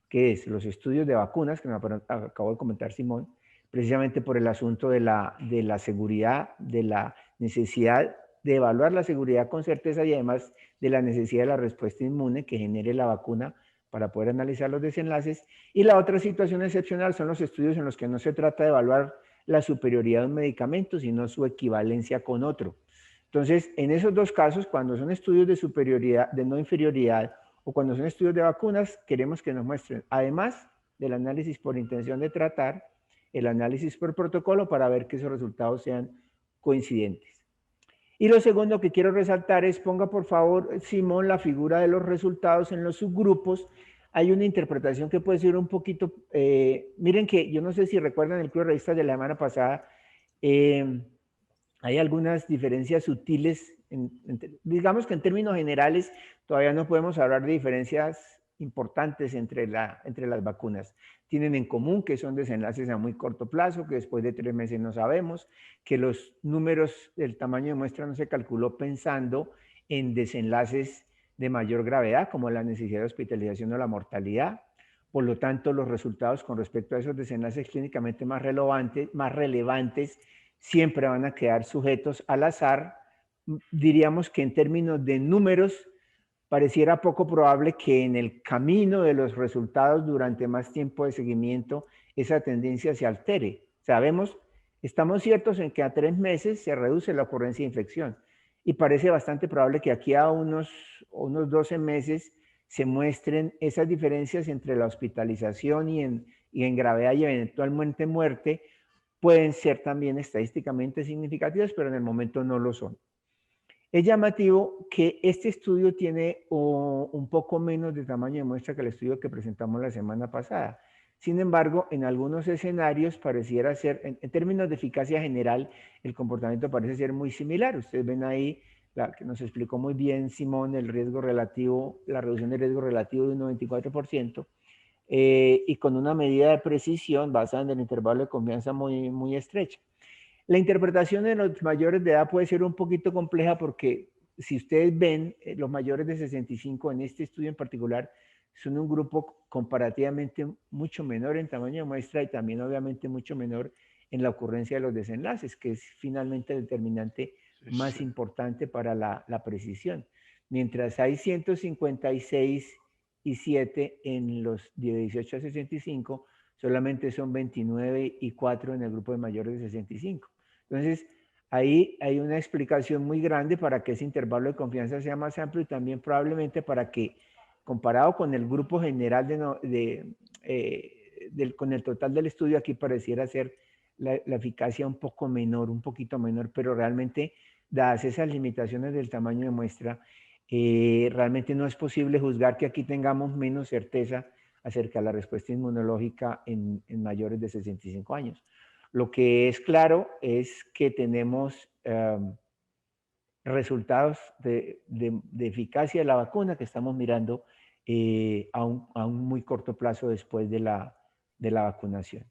que es los estudios de vacunas, que me acabo de comentar Simón, precisamente por el asunto de la seguridad, de la necesidad de evaluar la seguridad con certeza y además de la necesidad de la respuesta inmune que genere la vacuna para poder analizar los desenlaces. Y la otra situación excepcional son los estudios en los que no se trata de evaluar la superioridad de un medicamento, sino su equivalencia con otro. Entonces, en esos dos casos, cuando son estudios de superioridad, de no inferioridad, o cuando son estudios de vacunas, queremos que nos muestren, además del análisis por intención de tratar, el análisis por protocolo para ver que esos resultados sean coincidentes. Y lo segundo que quiero resaltar es, ponga por favor, Simón, la figura de los resultados en los subgrupos. Hay una interpretación que puede ser un poquito, miren que yo no sé si recuerdan el club de revistas de la semana pasada, hay algunas diferencias sutiles, digamos que en términos generales todavía no podemos hablar de diferencias importantes entre las vacunas. Tienen en común que son desenlaces a muy corto plazo, que después de 3 meses no sabemos, que los números del tamaño de muestra no se calculó pensando en desenlaces de mayor gravedad, como la necesidad de hospitalización o la mortalidad. Por lo tanto, los resultados con respecto a esos desenlaces clínicamente más relevantes siempre van a quedar sujetos al azar. Diríamos que en términos de números, pareciera poco probable que en el camino de los resultados durante más tiempo de seguimiento esa tendencia se altere. Sabemos, estamos ciertos en que a 3 meses se reduce la ocurrencia de infección y parece bastante probable que aquí a unos 12 meses se muestren esas diferencias entre la hospitalización y en gravedad y eventualmente muerte, pueden ser también estadísticamente significativas, pero en el momento no lo son. Es llamativo que este estudio tiene un poco menos de tamaño de muestra que el estudio que presentamos la semana pasada. Sin embargo, en algunos escenarios pareciera ser, en términos de eficacia general, el comportamiento parece ser muy similar. Ustedes ven ahí, la que nos explicó muy bien Simón, el riesgo relativo, la reducción del riesgo relativo de un 94%. Y con una medida de precisión basada en el intervalo de confianza muy estrecha. La interpretación de los mayores de edad puede ser un poquito compleja porque si ustedes ven, los mayores de 65 en este estudio en particular son un grupo comparativamente mucho menor en tamaño de muestra y también obviamente mucho menor en la ocurrencia de los desenlaces, que es finalmente el determinante más importante para la precisión. Mientras hay 156 y 7 en los de 18 a 65, solamente son 29 y 4 en el grupo de mayores de 65. Entonces, ahí hay una explicación muy grande para que ese intervalo de confianza sea más amplio y también probablemente para que, comparado con el grupo general con el total del estudio, aquí pareciera ser la eficacia un poco menor, un poquito menor, pero realmente, dadas esas limitaciones del tamaño de muestra, realmente no es posible juzgar que aquí tengamos menos certeza acerca de la respuesta inmunológica en mayores de 65 años. Lo que es claro es que tenemos resultados de eficacia de la vacuna que estamos mirando a un muy corto plazo después de la vacunación.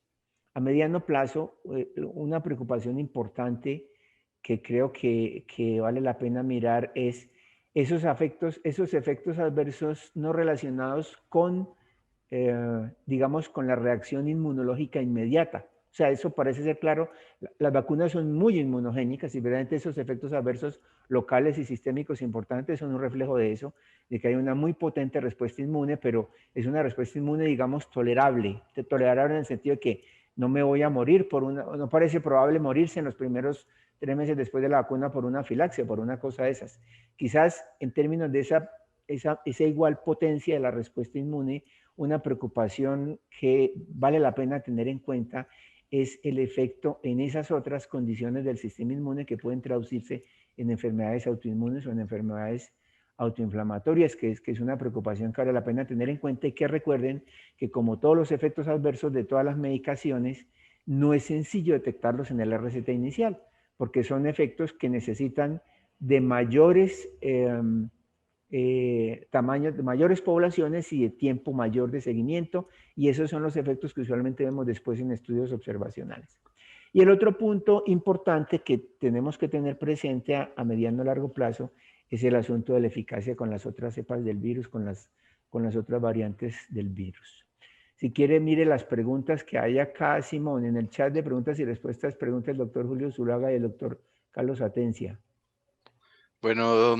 A mediano plazo, una preocupación importante que creo que vale la pena mirar es esos efectos adversos no relacionados con, digamos, con la reacción inmunológica inmediata. O sea, eso parece ser claro. Las vacunas son muy inmunogénicas y verdaderamente esos efectos adversos locales y sistémicos importantes son un reflejo de eso, de que hay una muy potente respuesta inmune, pero es una respuesta inmune, digamos, tolerable en el sentido de que no me voy a morir no parece probable morirse en los primeros 3 meses después de la vacuna por una afilaxia, por una cosa de esas. Quizás en términos de esa igual potencia de la respuesta inmune, una preocupación que vale la pena tener en cuenta es el efecto en esas otras condiciones del sistema inmune que pueden traducirse en enfermedades autoinmunes o en enfermedades autoinflamatorias, que es una preocupación que vale la pena tener en cuenta y que recuerden que como todos los efectos adversos de todas las medicaciones, no es sencillo detectarlos en el RCT inicial, porque son efectos que necesitan de mayores tamaños, de mayores poblaciones y de tiempo mayor de seguimiento, y esos son los efectos que usualmente vemos después en estudios observacionales. Y el otro punto importante que tenemos que tener presente a mediano y largo plazo es el asunto de la eficacia con las otras cepas del virus, con las otras variantes del virus. Si quiere, mire las preguntas que hay acá, Simón, en el chat de preguntas y respuestas, pregunta el doctor Julio Zulaga y el doctor Carlos Atencia. Bueno,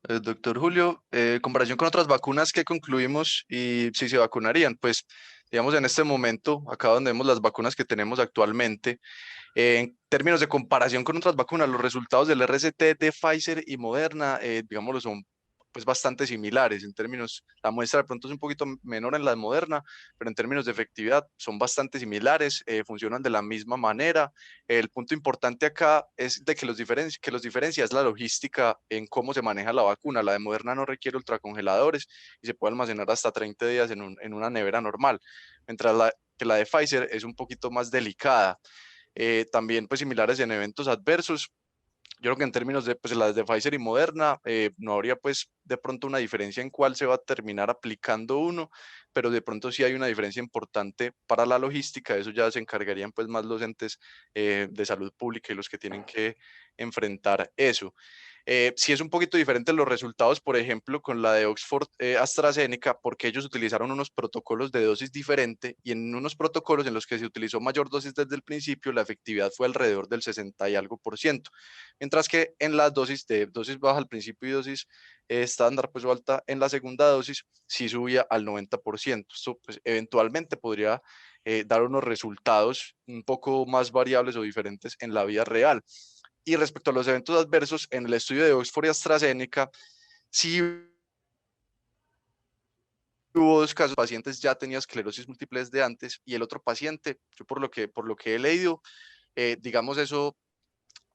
doctor Julio, comparación con otras vacunas que concluimos y si se vacunarían, pues digamos en este momento, acá donde vemos las vacunas que tenemos actualmente, en términos de comparación con otras vacunas, los resultados del RCT de Pfizer y Moderna, digámoslo, son pues bastante similares en términos, la muestra de pronto es un poquito menor en la de Moderna, pero en términos de efectividad son bastante similares, funcionan de la misma manera. El punto importante acá es de que que los diferencia es la logística en cómo se maneja la vacuna. La de Moderna no requiere ultracongeladores y se puede almacenar hasta 30 días en una nevera normal, mientras que la de Pfizer es un poquito más delicada. También pues similares en eventos adversos. Yo creo que en términos de pues, las de Pfizer y Moderna, no habría pues de pronto una diferencia en cuál se va a terminar aplicando uno, pero de pronto sí hay una diferencia importante para la logística. Eso ya se encargarían pues más los entes de salud pública y los que tienen que enfrentar eso. Sí es un poquito diferente los resultados, por ejemplo, con la de Oxford AstraZeneca, porque ellos utilizaron unos protocolos de dosis diferente y en unos protocolos en los que se utilizó mayor dosis desde el principio, la efectividad fue alrededor del 60 y algo por ciento, mientras que en las dosis de dosis baja al principio y dosis estándar pues o alta en la segunda dosis sí subía al 90%. Esto pues eventualmente podría dar unos resultados un poco más variables o diferentes en la vida real. Y respecto a los eventos adversos, en el estudio de Oxford y AstraZeneca, sí hubo 2 casos, pacientes ya tenía esclerosis múltiple desde antes y el otro paciente, yo por lo que he leído, digamos eso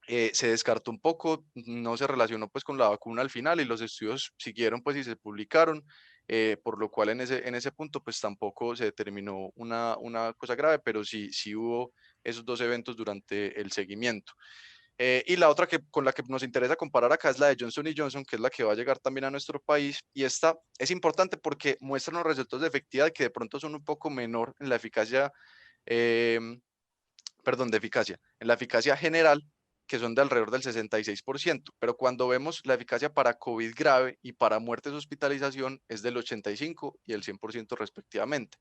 se descartó un poco, no se relacionó pues con la vacuna al final y los estudios siguieron pues y se publicaron, por lo cual en ese punto pues tampoco se determinó una cosa grave, pero sí hubo esos 2 eventos durante el seguimiento. Y la otra con la que nos interesa comparar acá es la de Johnson y Johnson, que es la que va a llegar también a nuestro país. Y esta es importante porque muestra unos resultados de efectividad que de pronto son un poco menor en la eficacia, eh, perdón, de eficacia, en la eficacia general, que son de alrededor del 66%. Pero cuando vemos la eficacia para COVID grave y para muertes hospitalización es del 85 y el 100% respectivamente.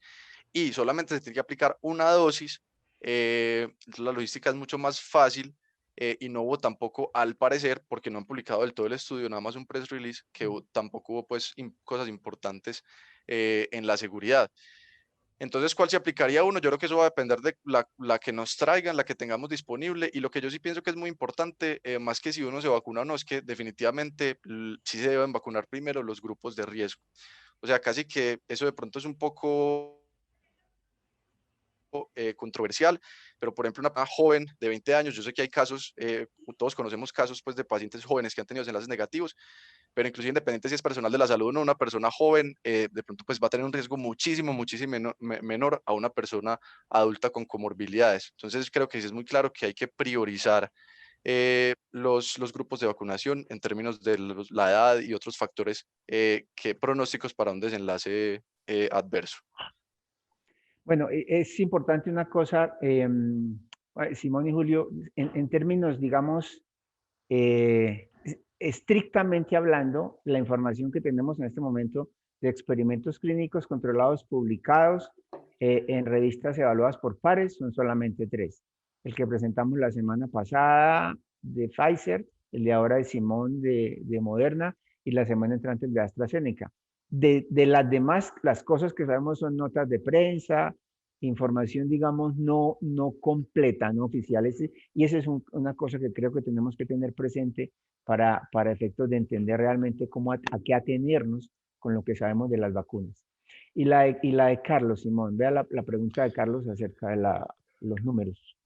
Y solamente se tiene que aplicar una dosis, la logística es mucho más fácil, y no hubo tampoco, al parecer, porque no han publicado del todo el estudio, nada más un press release, que tampoco hubo pues cosas importantes en la seguridad. Entonces, ¿cuál se aplicaría a uno? Yo creo que eso va a depender de la que nos traigan, la que tengamos disponible. Y lo que yo sí pienso que es muy importante, más que si uno se vacuna o no, es que definitivamente sí se deben vacunar primero los grupos de riesgo. O sea, casi que eso de pronto es un poco controversial, pero por ejemplo una joven de 20 años, yo sé que hay casos, todos conocemos casos pues de pacientes jóvenes que han tenido enlaces negativos, pero incluso independiente si es personal de la salud o no, una persona joven de pronto pues va a tener un riesgo muchísimo menor a una persona adulta con comorbilidades. Entonces creo que sí es muy claro que hay que priorizar los grupos de vacunación en términos de la edad y otros factores pronósticos para un desenlace adverso. Bueno, es importante una cosa, Simón y Julio, en términos, digamos, estrictamente hablando, la información que tenemos en este momento de experimentos clínicos controlados publicados en revistas evaluadas por pares son solamente 3. El que presentamos la semana pasada de Pfizer, el de ahora de Simón de Moderna y la semana entrante el de AstraZeneca. De las demás, las cosas que sabemos son notas de prensa, información, digamos, no completa, no oficiales. Y esa es una cosa que creo que tenemos que tener presente para efectos de entender realmente cómo a qué atenernos con lo que sabemos de las vacunas. Y la de Carlos, Simón, vea la pregunta de Carlos acerca de los números.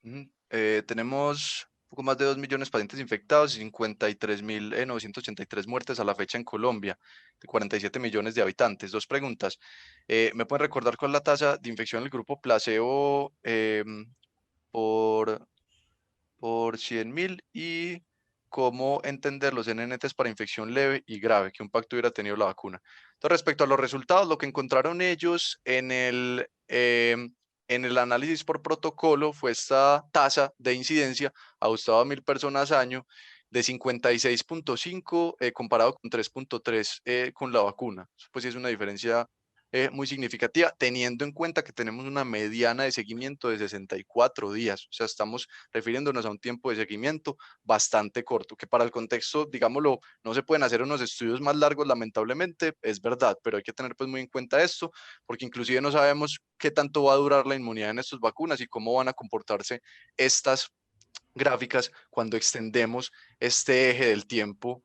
Tenemos poco más de 2 millones de pacientes infectados y 53.983 muertes a la fecha en Colombia, de 47 millones de habitantes. Dos preguntas. ¿Me pueden recordar cuál es la tasa de infección en el grupo placebo por, por 100.000 y cómo entender los NNTs para infección leve y grave, qué impacto hubiera tenido la vacuna? Entonces, respecto a los resultados, lo que encontraron ellos en el análisis por protocolo fue esta tasa de incidencia ajustada a 1.000 personas año de 56.5 comparado con 3.3 con la vacuna. Pues sí es una diferencia muy significativa, teniendo en cuenta que tenemos una mediana de seguimiento de 64 días. O sea, estamos refiriéndonos a un tiempo de seguimiento bastante corto, que para el contexto, digámoslo, no se pueden hacer unos estudios más largos, lamentablemente, es verdad, pero hay que tener pues muy en cuenta esto, porque inclusive no sabemos qué tanto va a durar la inmunidad en estas vacunas y cómo van a comportarse estas gráficas cuando extendemos este eje del tiempo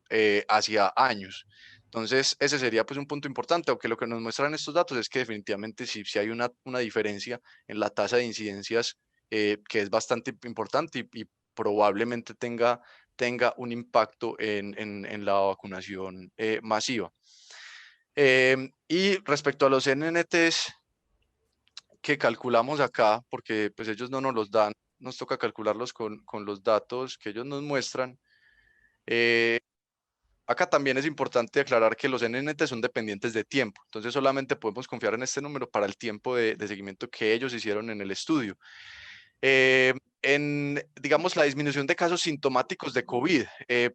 hacia años. Entonces, ese sería pues un punto importante, aunque lo que nos muestran estos datos es que definitivamente sí hay una diferencia en la tasa de incidencias que es bastante importante y probablemente tenga un impacto en la vacunación masiva. Y respecto a los NNTs que calculamos acá, porque pues ellos no nos los dan, nos toca calcularlos con los datos que ellos nos muestran. Acá también es importante aclarar que los NNT son dependientes de tiempo, entonces solamente podemos confiar en este número para el tiempo de seguimiento que ellos hicieron en el estudio. Digamos, la disminución de casos sintomáticos de COVID,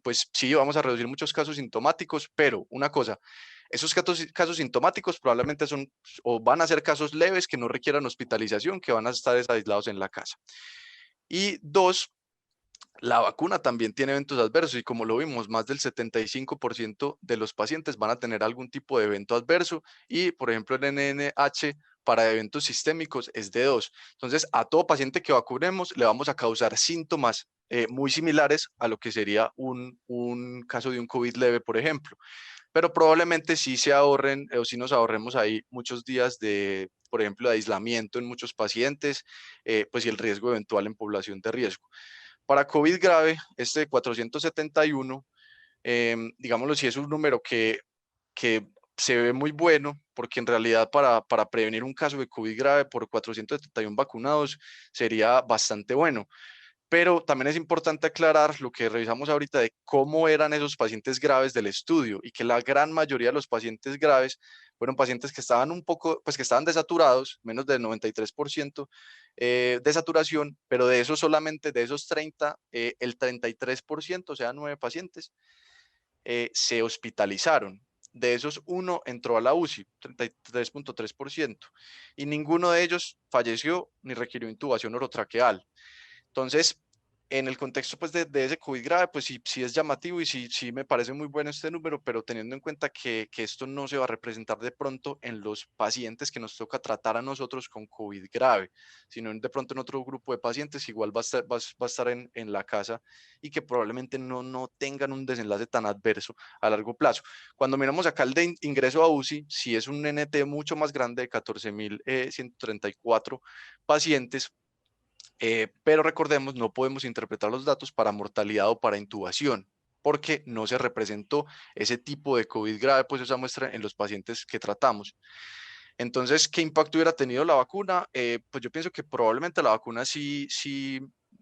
pues sí, vamos a reducir muchos casos sintomáticos, pero una cosa, esos casos sintomáticos probablemente son o van a ser casos leves que no requieran hospitalización, que van a estar aislados en la casa. Y dos, la vacuna también tiene eventos adversos y como lo vimos, más del 75% de los pacientes van a tener algún tipo de evento adverso y, por ejemplo, el NNH para eventos sistémicos es de 2. Entonces, a todo paciente que vacunemos le vamos a causar síntomas muy similares a lo que sería un caso de un COVID leve, por ejemplo. Pero probablemente sí se ahorren o sí nos ahorremos ahí muchos días de, por ejemplo, de aislamiento en muchos pacientes, pues y el riesgo eventual en población de riesgo. Para COVID grave, este 471, digámoslo, si es un número que se ve muy bueno, porque en realidad para prevenir un caso de COVID grave por 471 vacunados sería bastante bueno. Pero también es importante aclarar lo que revisamos ahorita de cómo eran esos pacientes graves del estudio y que la gran mayoría de los pacientes graves fueron pacientes que estaban un poco, pues que estaban desaturados, menos del 93% de saturación, pero de esos solamente, de esos 30, el 33%, o sea, 9 pacientes, se hospitalizaron. De esos, uno entró a la UCI, 33.3%, y ninguno de ellos falleció ni requirió intubación orotraqueal. Entonces, en el contexto pues, de ese COVID grave, pues sí es llamativo y sí me parece muy bueno este número, pero teniendo en cuenta que esto no se va a representar de pronto en los pacientes que nos toca tratar a nosotros con COVID grave, sino de pronto en otro grupo de pacientes, igual va a estar en la casa y que probablemente no tengan un desenlace tan adverso a largo plazo. Cuando miramos acá el de ingreso a UCI, sí es un NT mucho más grande de 14.134 pacientes, pero recordemos, no podemos interpretar los datos para mortalidad o para intubación, porque no se representó ese tipo de COVID grave, pues esa muestra en los pacientes que tratamos. Entonces, ¿qué impacto hubiera tenido la vacuna? Pues yo pienso que probablemente la vacuna sí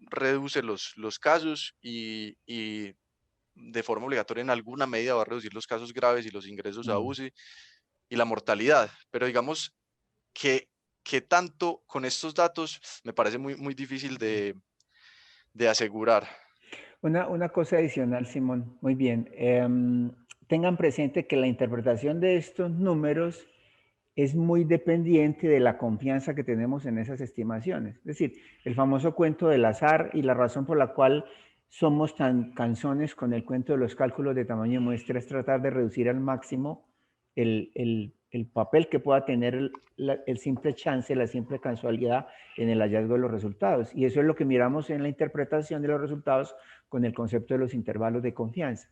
reduce los casos y de forma obligatoria en alguna medida va a reducir los casos graves y los ingresos a UCI y la mortalidad. Pero digamos que, que tanto con estos datos me parece muy difícil de asegurar. Una cosa adicional, Simón. Muy bien. Tengan presente que la interpretación de estos números es muy dependiente de la confianza que tenemos en esas estimaciones. Es decir, el famoso cuento del azar y la razón por la cual somos tan cansones con el cuento de los cálculos de tamaño de muestra es tratar de reducir al máximo el papel que pueda tener el simple chance, la simple casualidad en el hallazgo de los resultados. Y eso es lo que miramos en la interpretación de los resultados con el concepto de los intervalos de confianza.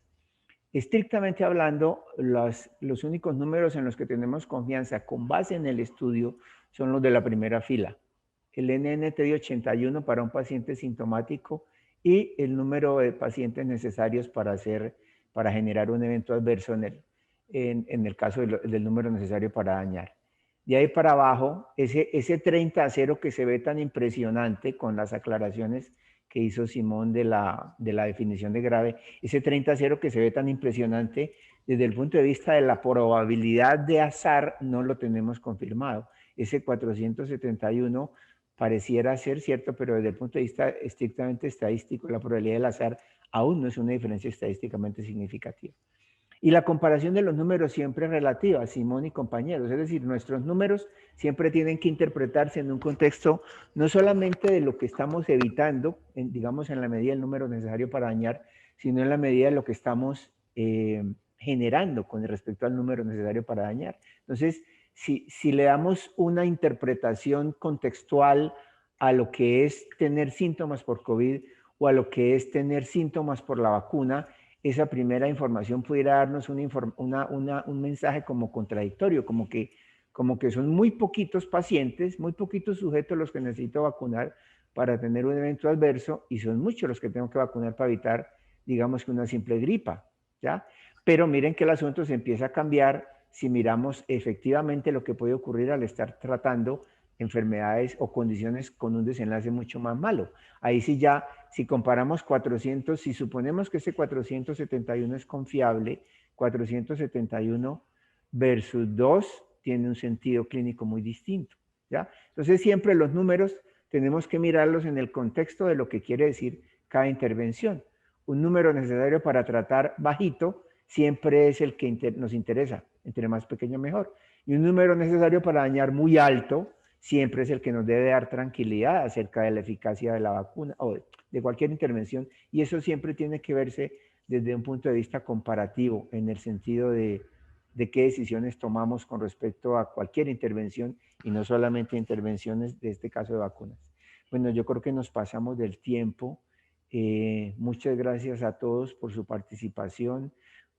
Estrictamente hablando, los únicos números en los que tenemos confianza con base en el estudio son los de la primera fila. El NNT de 81 para un paciente sintomático y el número de pacientes necesarios para generar un evento adverso en el caso del número necesario para dañar. De ahí para abajo, ese 30-0 que se ve tan impresionante con las aclaraciones que hizo Simón de la definición de grave, ese 30-0 que se ve tan impresionante, desde el punto de vista de la probabilidad de azar, no lo tenemos confirmado. Ese 471 pareciera ser cierto, pero desde el punto de vista estrictamente estadístico, la probabilidad del azar aún no es una diferencia estadísticamente significativa. Y la comparación de los números siempre es relativa, Simón y compañeros. Es decir, nuestros números siempre tienen que interpretarse en un contexto no solamente de lo que estamos evitando, digamos en la medida del número necesario para dañar, sino en la medida de lo que estamos generando con respecto al número necesario para dañar. Entonces, si le damos una interpretación contextual a lo que es tener síntomas por COVID o a lo que es tener síntomas por la vacuna, esa primera información pudiera darnos un mensaje como contradictorio, como que son muy poquitos pacientes, muy poquitos sujetos los que necesito vacunar para tener un evento adverso y son muchos los que tengo que vacunar para evitar, digamos que una simple gripa, ¿ya? Pero miren que el asunto se empieza a cambiar si miramos efectivamente lo que puede ocurrir al estar tratando enfermedades o condiciones con un desenlace mucho más malo. Ahí sí ya, si comparamos 400, si suponemos que ese 471 es confiable, 471 versus 2 tiene un sentido clínico muy distinto, ¿ya? Entonces siempre los números tenemos que mirarlos en el contexto de lo que quiere decir cada intervención. Un número necesario para tratar bajito siempre es el que nos interesa, entre más pequeño mejor. Y un número necesario para dañar muy alto siempre es el que nos debe dar tranquilidad acerca de la eficacia de la vacuna o de cualquier intervención. Y eso siempre tiene que verse desde un punto de vista comparativo, en el sentido de qué decisiones tomamos con respecto a cualquier intervención y no solamente intervenciones de este caso de vacunas. Bueno, yo creo que nos pasamos del tiempo. Muchas gracias a todos por su participación.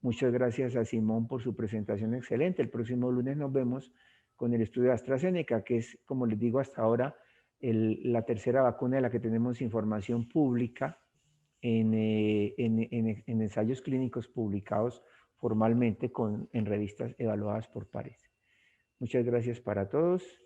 Muchas gracias a Simón por su presentación excelente. El próximo lunes nos vemos con el estudio de AstraZeneca, que es, como les digo hasta ahora, la tercera vacuna de la que tenemos información pública en ensayos clínicos publicados formalmente en revistas evaluadas por pares. Muchas gracias para todos.